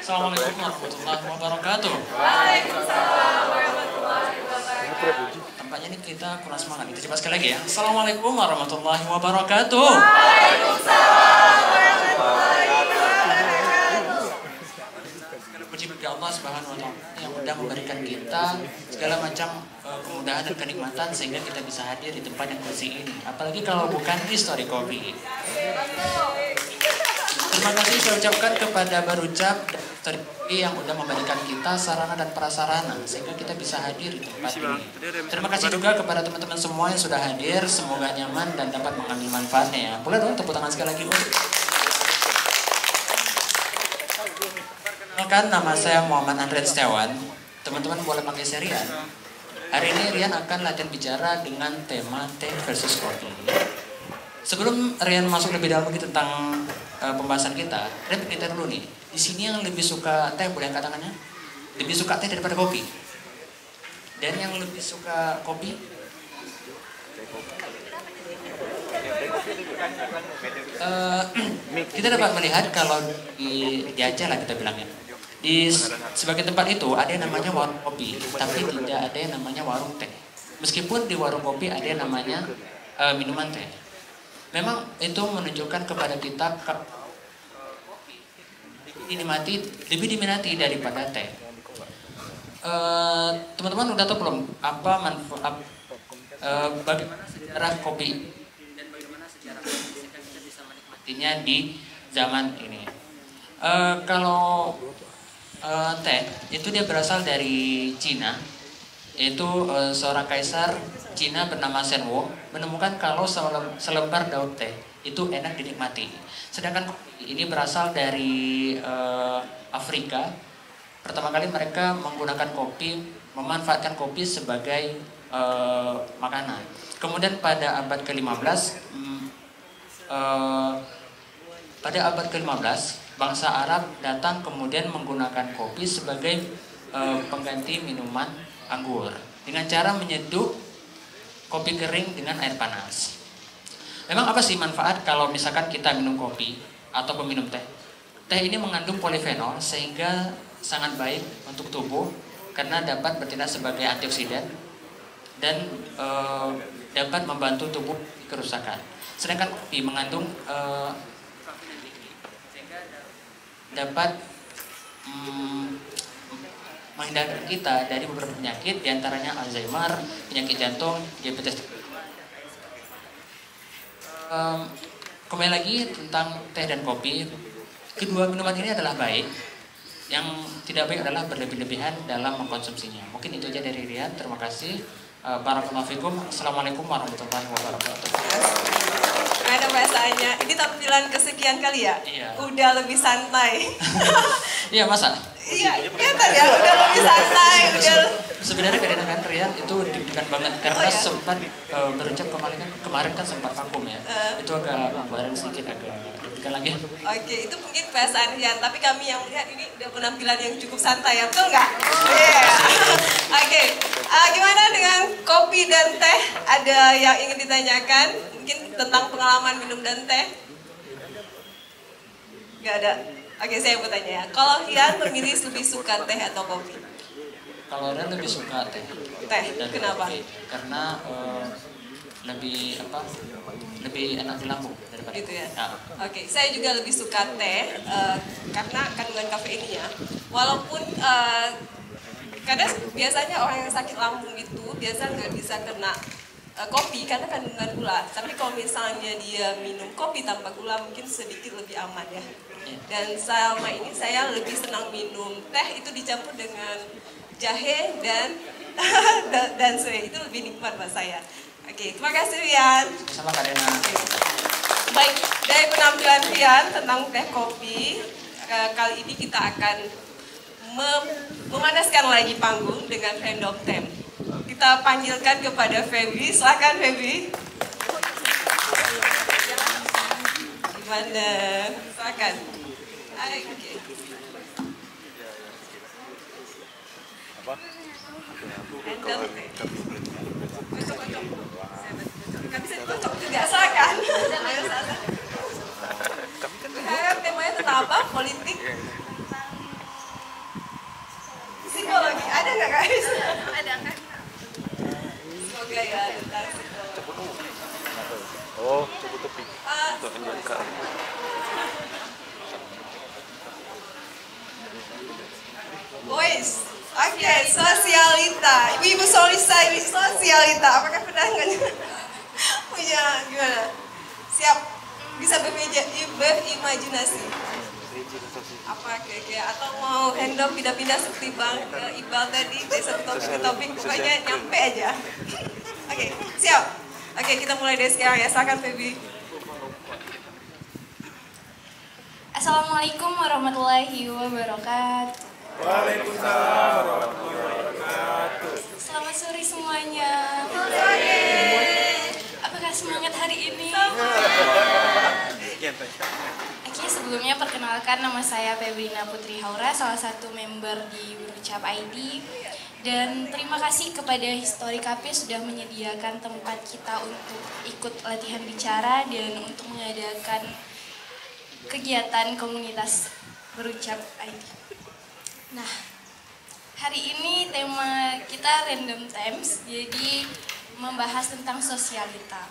Assalamualaikum warahmatullahi wabarakatuh. Waalaikumsalam warahmatullahi wabarakatuh. Tampaknya ini kita kurang semangat. Kita coba sekali lagi ya. Assalamualaikum warahmatullahi wabarakatuh. Waalaikumsalam warahmatullahi wabarakatuh. Puji bagi Allah Subhanahu wa Ta'ala yang sudah memberikan kita segala macam kemudahan dan kenikmatan sehingga kita bisa hadir di tempat yang bersih ini. Apalagi kalau bukan History Coffee. Terima kasih saya ucapkan kepada Barucap dan yang sudah memberikan kita sarana dan prasarana sehingga kita bisa hadir di tempat ini. Terima kasih juga kepada teman-teman semua yang sudah hadir, semoga nyaman dan dapat mengambil manfaatnya ya. Boleh dong tepuk tangan sekali lagi. Perkenalkan, nama saya Muhammad Andre Setiawan. Teman-teman boleh panggil saya Rian. Hari ini Rian akan latihan bicara dengan tema teh versus kopi. Sebelum Rian masuk lebih dalam lagi tentang pembahasan kita, Rian kita dulu nih. Di sini yang lebih suka teh, boleh angkat tangannya? Lebih suka teh daripada kopi. Dan yang lebih suka kopi? Kita dapat melihat kalau di Aceh lah kita bilangnya. Di sebagian tempat itu ada yang namanya warung kopi, tapi tidak ada yang namanya warung teh. Meskipun di warung kopi ada yang namanya minuman teh. Memang itu menunjukkan kepada kita lebih diminati daripada teh. Teman-teman udah tahu belum apa manfaat bagaimana sejarah kopi dan bagaimana sejarah kopi sehingga kita bisa menikmatinya di zaman ini. Kalau teh itu dia berasal dari Cina, yaitu seorang kaisar Cina bernama Shenwo menemukan kalau selembar daun teh itu enak dinikmati. Sedangkan kopi ini berasal dari Afrika. Pertama kali mereka menggunakan kopi, memanfaatkan kopi sebagai makanan. Kemudian pada abad ke-15, bangsa Arab datang kemudian menggunakan kopi sebagai pengganti minuman anggur dengan cara menyeduh kopi kering dengan air panas. Memang apa sih manfaat kalau misalkan kita minum kopi atau peminum teh? Teh ini mengandung polifenol sehingga sangat baik untuk tubuh karena dapat bertindak sebagai antioksidan dan dapat membantu tubuh di kerusakan. Sedangkan kopi mengandung sehingga dapat menghindarkan kita dari beberapa penyakit, diantaranya Alzheimer, penyakit jantung, diabetes. Kembali lagi tentang teh dan kopi. kedua minuman ini adalah baik. Yang tidak baik adalah berlebih-lebihan dalam mengkonsumsinya. Mungkin itu aja dari Rian. Terima kasih. Barakallahu fikum. Assalamualaikum warahmatullahi wabarakatuh. Ada bahasanya. Ini tampilan kesekian kali ya? Iya. Udah lebih santai. Iya, masa? Iya, kelihatan ya, udah lebih santai, udah. Sebenarnya kedengaran Rian itu deg-degan banget karena sempat berucap kemarin kan sempat vakum ya. Itu agak badan sedikit agak deg-degan lagi. Oke, itu mungkin perasaan Rian, tapi kami yang melihat ini udah penampilan yang cukup santai ya, betul nggak? Iya. Oke, gimana dengan kopi dan teh? Ada yang ingin ditanyakan? Mungkin tentang pengalaman minum dan teh? Nggak ada. Oke, saya mau tanya ya. Kalau Rian memilih lebih suka teh atau kopi? Kalau Rian lebih suka teh. Teh, kenapa? Kopi. Karena lebih lebih enak di lambung daripada gitu ya. Nah. Oke, saya juga lebih suka teh karena kandungan kafeinnya. Walaupun kadang biasanya orang yang sakit lambung itu biasa nggak bisa kena kopi karena kandungan gula. Tapi kalau misalnya dia minum kopi tanpa gula mungkin sedikit lebih aman ya. Dan selama ini saya lebih senang minum teh itu dicampur dengan jahe dan serai, itu lebih nikmat buat saya. Oke, terima kasih Rian. Sama Kak Dena. Baik, dari penampilan Rian tentang teh kopi, kali ini kita akan memanaskan lagi panggung dengan Random Time. Kita panggilkan kepada Feby, silakan Feby. Gimana? Silakan. Oke. Apa? Random Time. Gak bisa dikocok juga, silakan. Ayo silakan. Temanya tentang apa? Politik? Psikologi, ada nggak guys? Ada kan? Semoga ya, tentang psikologi. Oh, cukup tepi. Untuk menyangka. Boys, oke, sosialita. Ibu-ibu sosialita. Apakah pernah punya gimana? Siap, bisa berimajinasi. Apa kira-kira atau mau random pindah-pindah seperti Bang Iqbal tadi dari satu topik ke topik pokoknya nyampe aja. Oke, siap. Oke, kita mulai dari sekarang ya. Silakan Feby. Assalamualaikum warahmatullahi wabarakatuh. Waalaikumsalam warahmatullahi wabarakatuh. Selamat sore semuanya. Apakah semangat hari ini? Oke, sebelumnya perkenalkan nama saya Febrina Putri Haura, salah satu member di Berucap ID. Dan terima kasih kepada Histori Cafe sudah menyediakan tempat kita untuk ikut latihan bicara dan untuk mengadakan kegiatan komunitas Berucap ID. Nah, hari ini tema kita Random Times, jadi membahas tentang sosialita.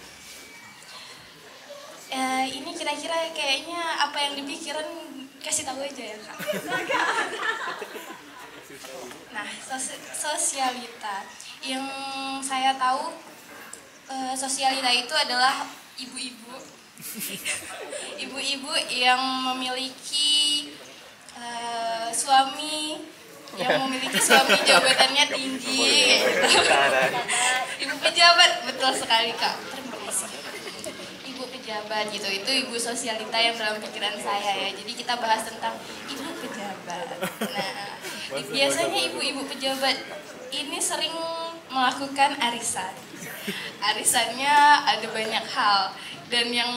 Ini kira-kira kayaknya apa yang dipikiran kasih tahu aja ya Kak. Nah, sosialita yang saya tahu, sosialita itu adalah ibu-ibu yang memiliki suami jabatannya tinggi gitu. Ibu pejabat, betul sekali Kak, terima kasih. Ibu pejabat gitu, itu ibu sosialita yang dalam pikiran saya ya. Jadi kita bahas tentang ibu pejabat. Nah, biasanya ibu-ibu pejabat ini sering melakukan arisan. Arisannya ada banyak hal, dan yang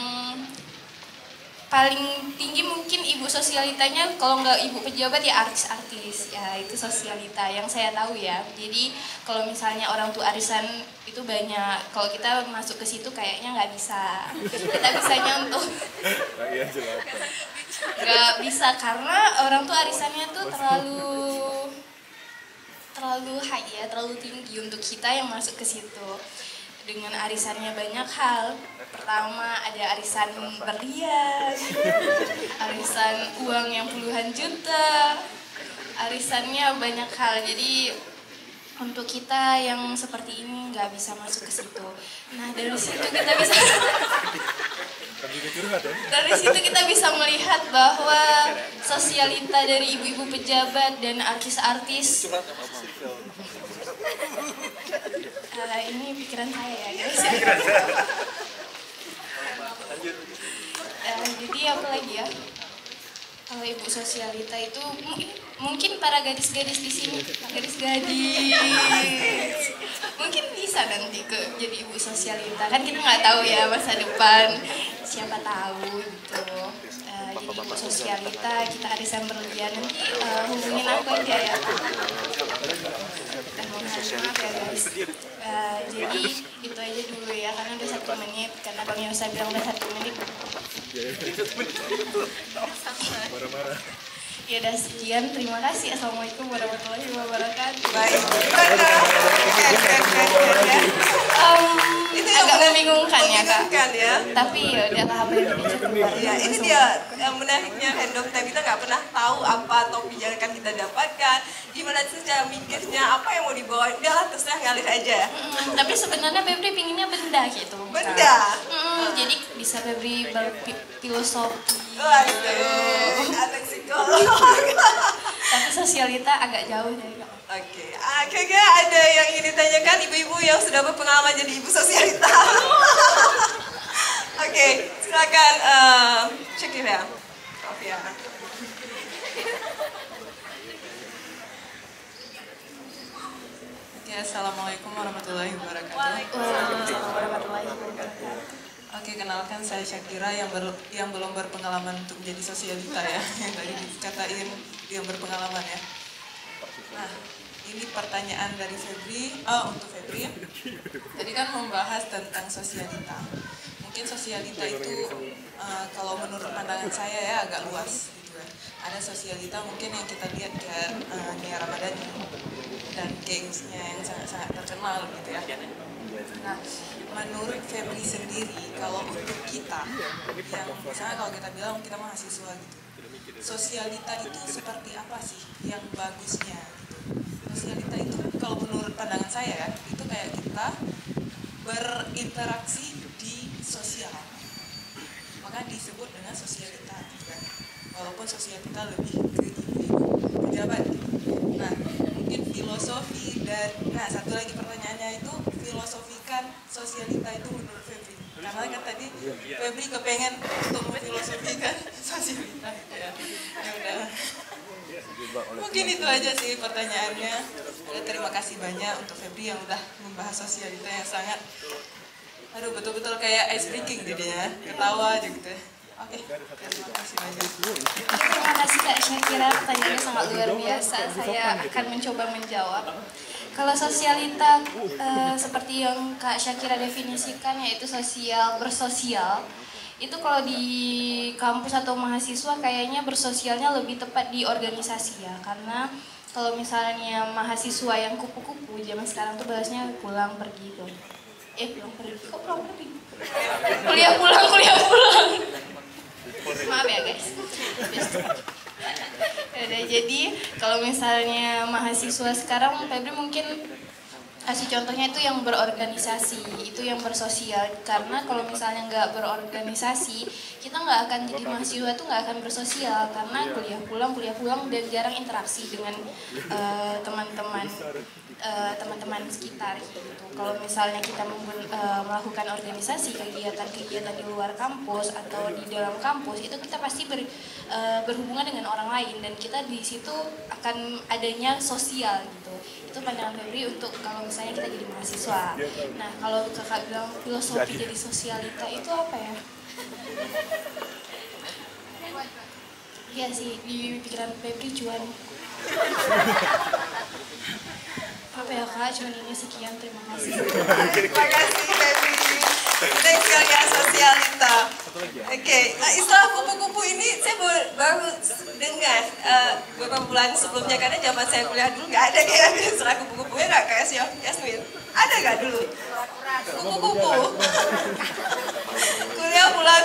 paling tinggi mungkin ibu sosialitanya, kalau nggak ibu pejabat ya artis-artis, ya itu sosialita yang saya tahu ya. Jadi kalau misalnya orang tuh arisan itu banyak, kalau kita masuk ke situ kayaknya nggak bisa, kita bisanya untuk nggak bisa karena orang tuh arisannya tuh terlalu high ya, terlalu tinggi untuk kita yang masuk ke situ. Dengan arisannya banyak hal. Pertama ada arisan berlian, arisan uang yang puluhan juta, arisannya banyak hal. Jadi untuk kita yang seperti ini nggak bisa masuk ke situ. Nah dari situ kita bisa Dari situ kita bisa melihat bahwa sosialita dari ibu-ibu pejabat dan artis-artis ini pikiran saya ya guys. Jadi apa lagi ya? Kalau ibu sosialita itu mungkin para gadis-gadis di sini, gadis-gadis mungkin bisa nanti jadi ibu sosialita, kan kita nggak tahu ya masa depan, siapa tahu gitu. Jadi ibu sosialita kita arisan berlian, nanti hubungin aku aja ya. Mohon maaf ya guys. Jadi itu aja dulu ya, karena udah 1 menit, karena Bang Yosa bilang udah 1 menit. Marah-marah. Ya udah sekian, terima kasih. Assalamualaikum warahmatullahi wabarakatuh. Baik. Itu agak membingungkan ya kak. Ya. Tapi ya udah apa yang dicoba. Ya, ini dia yang menariknya random time, kita nggak pernah tahu apa topik yang akan kita dapatkan, gimana sih cara mikirnya, apa yang mau dibawa, udahlah terserah ngalir aja. Tapi sebenarnya Febri pinginnya benda gitu. Benda. Jadi bisa Febri berfilosofi. Waduh, anak psikolog. Tapi sosialita agak jauh dari kak. Oke, akhirnya ada yang ingin ditanyakan ibu-ibu yang sudah berpengalaman jadi ibu sosialita. Oke, silakan Syakira. Maaf ya. Oke, assalamualaikum warahmatullahi wabarakatuh. Waalaikumsalam warahmatullahi wabarakatuh. Oke, kenalkan saya Syakira yang belum berpengalaman untuk menjadi sosialita ya. Yang tadi dikatain yang berpengalaman ya. Nah, ini pertanyaan dari Febri, untuk Febri ya. Tadi kan membahas tentang sosialita. Mungkin sosialita itu kalau menurut pandangan saya ya agak luas gitu kan. Ada sosialita mungkin yang kita lihat kayak Nia Ramadhani dan gengsnya yang sangat-sangat terkenal gitu ya. Nah, menurut Febri sendiri, kalau untuk kita, yang misalnya kalau kita bilang kita mahasiswa gitu, sosialita itu seperti apa sih yang bagusnya? Gitu. Sosialita itu kalau menurut pandangan saya ya, itu kayak kita berinteraksi di sosial, maka disebut dengan sosialita gitu kan. Walaupun sosialita lebih ke ibu-ibu pejabat gitu. Nah, mungkin filosofi dan satu lagi pertanyaannya itu, filosofikan sosialita itu menurut Febri, karena kan tadi Febri kepengen untuk memfilosofikan sosialita gitu ya. Ya udah, mungkin itu aja sih pertanyaannya. Terima kasih banyak untuk Febri yang udah membahas sosialita yang sangat, aduh betul-betul kayak ice breaking jadinya, ketawa aja gitu. Oke, terima kasih banyak. Terima kasih Kak Syakira, pertanyaannya sangat luar biasa. Saya akan mencoba menjawab. Kalau sosialita seperti yang Kak Syakira definisikan, yaitu sosial, bersosial, itu kalau di kampus atau mahasiswa kayaknya bersosialnya lebih tepat di organisasi ya. Karena kalau misalnya mahasiswa yang kupu-kupu, zaman sekarang tuh bahasnya pulang pergi tuh. Pulang pergi, kok pulang pergi? Kuliah pulang. Maaf ya guys. Jadi kalau misalnya mahasiswa sekarang, Febri mungkin kasih contohnya itu yang berorganisasi, itu yang bersosial. Karena kalau misalnya nggak berorganisasi, kita nggak akan jadi mahasiswa itu nggak akan bersosial, karena kuliah pulang dan jarang interaksi dengan teman-teman sekitar gitu. Kalau misalnya kita melakukan organisasi, kegiatan di luar kampus atau di dalam kampus, itu kita pasti berhubungan dengan orang lain, dan kita di situ akan adanya sosial gitu. Itu pandangan Febri untuk kalau misalnya kita jadi mahasiswa. Nah, kalau kakak bilang filosofi jadi sosialita itu apa ya? Iya sih, di pikiran Febri cuan. Apa ya kak, cuman ini sekian, terima kasih. Terima kasih Febri. Next ya, sosialita. Oke, istilah kupu-kupu ini saya baru dengar beberapa bulan sebelumnya, karena zaman saya kuliah dulu nggak ada kayak istilah kupu-kupunya, nggak kayak si Yasmin. Ada nggak dulu? Kupu-kupu. Kuliah pulang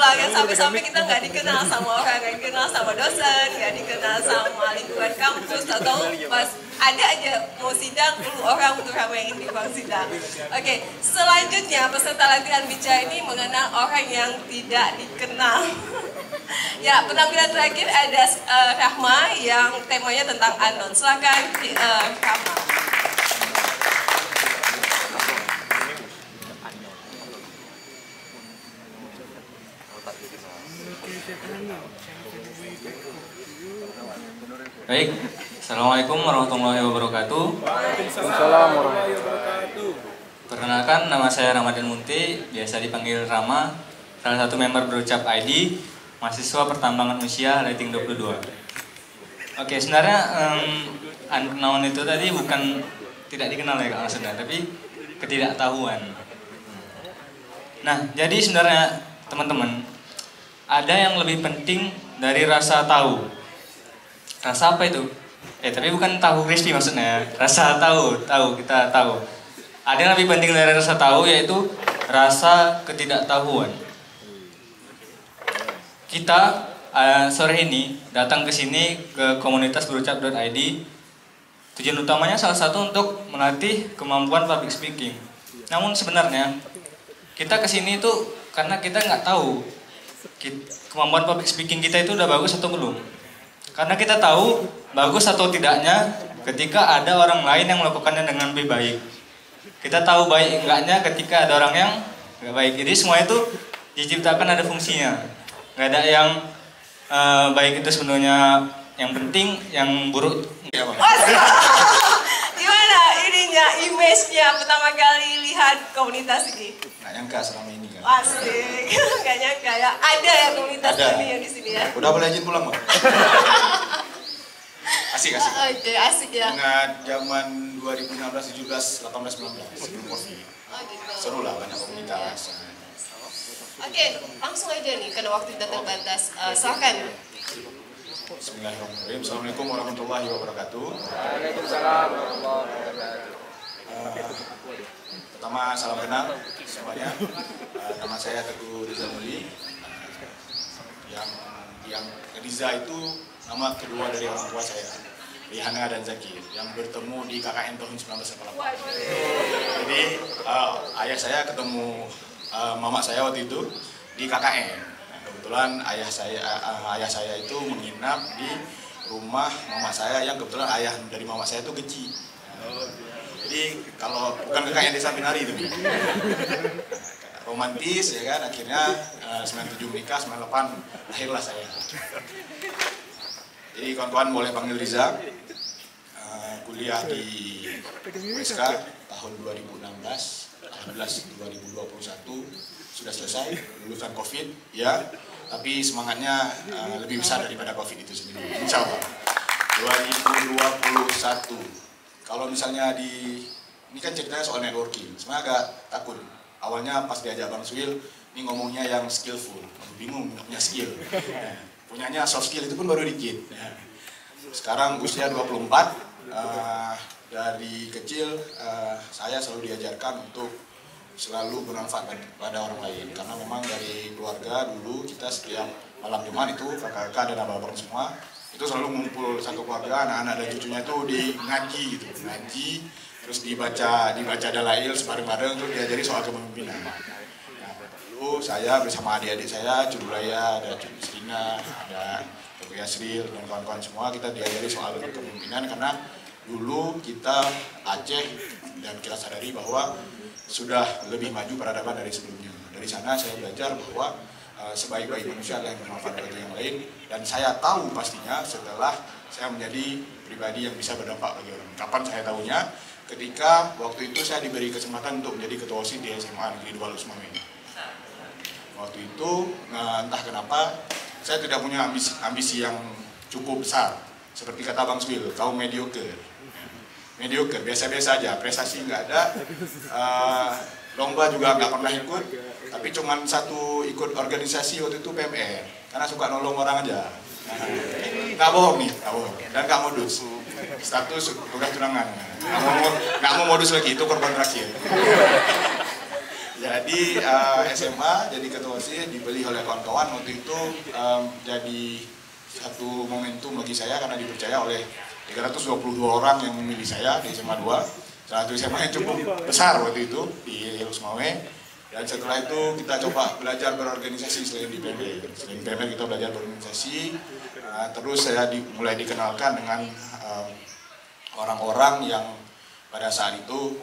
pulang ya, sampai-sampai kita nggak dikenal sama orang, nggak dikenal sama dosen, nggak dikenal sama lingkungan kampus, atau pas ada aja mau sidang 10 orang untuk ramein di ruang sidang. Oke, selanjutnya peserta latihan bicara ini mengenal orang yang tidak dikenal. Ya, penampilan terakhir ada Rahma yang temanya tentang unknown. Silakan Rahma. Baik, Assalamualaikum warahmatullahi wabarakatuh. Waalaikumsalam warahmatullahi wabarakatuh. Perkenalkan, nama saya Ramadan Munti, biasa dipanggil Rama, salah satu member Berucap ID, mahasiswa pertambangan usia rating 22. Oke, sebenarnya unknown itu tadi bukan tidak dikenal ya Kak maksudnya, tapi ketidaktahuan. Nah, jadi sebenarnya teman-teman, ada yang lebih penting dari rasa tahu. Rasa apa itu? Tapi bukan tahu crispy maksudnya. Rasa tahu, kita tahu. Ada yang lebih penting dari rasa tahu, yaitu rasa ketidaktahuan. Kita sore ini datang ke sini ke komunitas berucap.id. Tujuan utamanya salah satu untuk melatih kemampuan public speaking. Namun sebenarnya kita ke sini itu karena kita nggak tahu kemampuan public speaking kita itu udah bagus atau belum. Karena kita tahu bagus atau tidaknya ketika ada orang lain yang melakukannya dengan lebih baik. Kita tahu baik enggaknya ketika ada orang yang nggak baik. Jadi semua itu diciptakan ada fungsinya. Nggak ada yang baik itu sebenarnya yang penting, yang buruk. Gimana ininya, image-nya pertama kali lihat komunitas ini? Nggak nyangka selama ini kan. Asik, nggak nyangka ya. Ada ya komunitas ini yang di sini ya. Udah boleh izin pulang, Mbak? Asik. Oke, asik ya. Ingat zaman 2016, 17, 18, 19 sebelum Covid. Oh gitu. Seru lah, banyak komunitas. Oke, langsung aja nih karena waktu kita terbatas. Silakan. Bismillahirrahmanirrahim. Assalamualaikum warahmatullahi wabarakatuh. Waalaikumsalam warahmatullahi wabarakatuh. Pertama, salam kenal semuanya. Nama saya Teguh Riza Muli. Yang Riza itu nama kedua dari orang tua saya, Rihana dan Zakir, yang bertemu di KKN tahun 1988. Jadi ayah saya ketemu mama saya waktu itu di KKN. Nah, kebetulan ayah saya itu menginap di rumah mama saya yang kebetulan ayah dari mama saya itu kecil. Jadi kalau bukan KKN Desa Pinari itu. Romantis ya kan, akhirnya 97 menikah, 98 lahirlah saya. Jadi kawan-kawan boleh panggil Riza. Kuliah di USK tahun 2016, alhamdulillah 2021 sudah selesai, lulusan COVID ya. Tapi semangatnya lebih besar daripada COVID itu sendiri. Insya Allah 2021. Kalau misalnya ini kan ceritanya soal networking, sebenarnya agak takut. Awalnya pas diajak Bang Suil, ini ngomongnya yang skillful, bingung nggak punya skill. Nah, punyanya soft skill itu pun baru dikit. Nah, sekarang usia 24, dari kecil saya selalu diajarkan untuk selalu bermanfaat pada orang lain. Karena memang dari keluarga dulu kita setiap malam Jumat itu kakak-kakak dan abang-abang semua itu selalu ngumpul satu keluarga, anak-anak dan cucunya itu di ngaji gitu, ngaji. Terus dibaca dalail sebareng-bareng, terus diajari soal kepemimpinan. Nah, lalu saya bersama adik-adik saya, Curulaya, ada Justina, ada Teguh Yasril, dan kawan-kawan semua, kita diajari soal kepemimpinan karena dulu kita Aceh dan kita sadari bahwa sudah lebih maju peradaban dari sebelumnya. Dari sana saya belajar bahwa sebaik-baik manusia adalah yang bermanfaat bagi yang lain, dan saya tahu pastinya setelah saya menjadi pribadi yang bisa berdampak bagi orang. Kapan saya tahunya? Ketika waktu itu saya diberi kesempatan untuk menjadi ketua OSIS di SMA Negeri 2 Lusmawen. Waktu itu entah kenapa saya tidak punya ambisi yang cukup besar. Seperti kata Bang Swil, kaum mediocre, biasa-biasa aja, prestasi nggak ada, lomba juga nggak pernah ikut, tapi cuma satu ikut organisasi waktu itu PMR, karena suka nolong orang aja. Nggak bohong nih, dan nggak modus. Status tugas tunangan, nggak mau modus lagi, itu korban terakhir. Ya. Jadi SMA jadi ketua OSIS dibeli oleh kawan-kawan waktu itu, jadi satu momentum bagi saya karena dipercaya oleh 322 orang yang memilih saya di SMA 2. Satu SMA yang cukup besar waktu itu di Losmawe. Dan setelah itu kita coba belajar berorganisasi selain di PMR. Selain PMR kita belajar berorganisasi. Terus saya mulai dikenalkan dengan orang-orang yang pada saat itu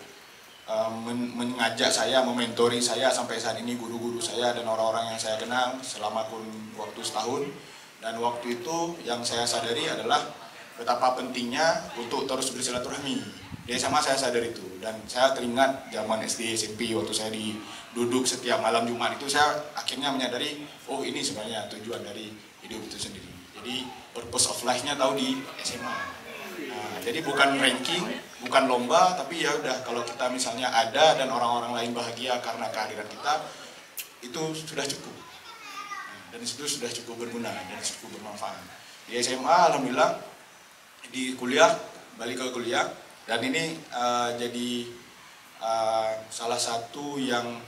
mengajak saya, mementori saya sampai saat ini, guru-guru saya dan orang-orang yang saya kenal selama kurun waktu setahun. Dan waktu itu yang saya sadari adalah betapa pentingnya untuk terus bersilaturahmi. Di SMA saya sadar itu, dan saya teringat zaman SD, SMP waktu saya duduk setiap malam Jumat itu, saya akhirnya menyadari, oh ini sebenarnya tujuan dari hidup itu sendiri. Jadi purpose of life-nya tahu di SMA. Nah, jadi bukan ranking, bukan lomba, tapi ya udah kalau kita misalnya ada dan orang-orang lain bahagia karena kehadiran kita, itu sudah cukup. Dan itu sudah cukup berguna dan cukup bermanfaat. Di SMA alhamdulillah, di kuliah, balik ke kuliah, dan ini jadi salah satu yang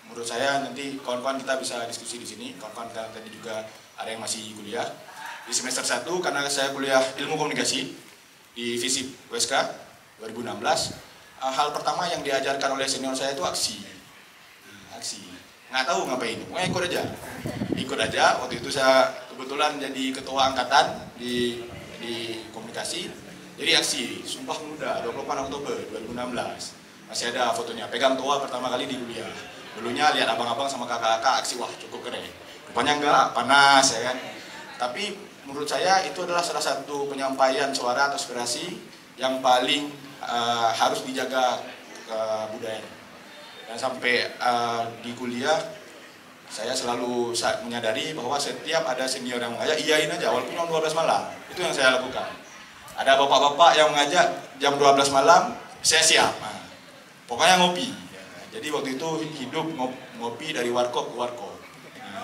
menurut saya nanti kawan-kawan kita bisa diskusi di sini. Kawan-kawan kita tadi juga ada yang masih kuliah. Di semester 1 karena saya kuliah ilmu komunikasi di FISIP USK 2016, hal pertama yang diajarkan oleh senior saya itu aksi. Nggak tahu ngapain, pokoknya ikut aja. Waktu itu saya kebetulan jadi ketua angkatan di komunikasi, jadi aksi, Sumpah Pemuda 28 Oktober 2016, masih ada fotonya, pegang toa pertama kali di kuliah. Dulunya lihat abang-abang sama kakak-kakak aksi, wah cukup keren, rupanya enggak, panas ya kan. Tapi menurut saya itu adalah salah satu penyampaian suara atau aspirasi yang paling harus dijaga budaya. Dan sampai di kuliah saya selalu menyadari bahwa setiap ada senior yang mengajak, iyain aja walaupun jam 12 malam. Itu yang saya lakukan. Ada bapak-bapak yang mengajak jam 12 malam, saya siap. Nah, pokoknya ngopi. Jadi waktu itu hidup ngopi dari warkop ke warkop.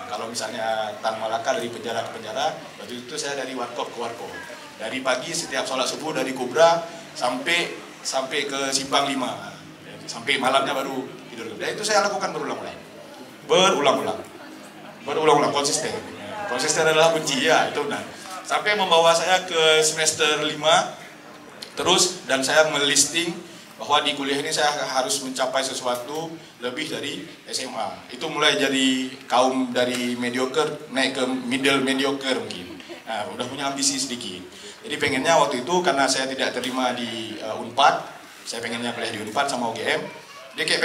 Kalau misalnya Tan Malaka dari penjara ke penjara, waktu itu saya dari warkop ke warkop. Dari pagi setiap sholat subuh dari Kubra sampai ke Simpang 5. Sampai malamnya baru tidur. Dan itu saya lakukan berulang-ulang, konsisten. Konsisten adalah kunci ya, itu benar. Sampai membawa saya ke semester 5 terus, dan saya melisting bahwa di kuliah ini saya harus mencapai sesuatu lebih dari SMA. Itu mulai jadi kaum dari mediocre naik ke middle mediocre mungkin. Nah, udah punya ambisi sedikit. Jadi pengennya waktu itu karena saya tidak terima di Unpad, saya pengennya kuliah di Unpad sama UGM. Dia kayak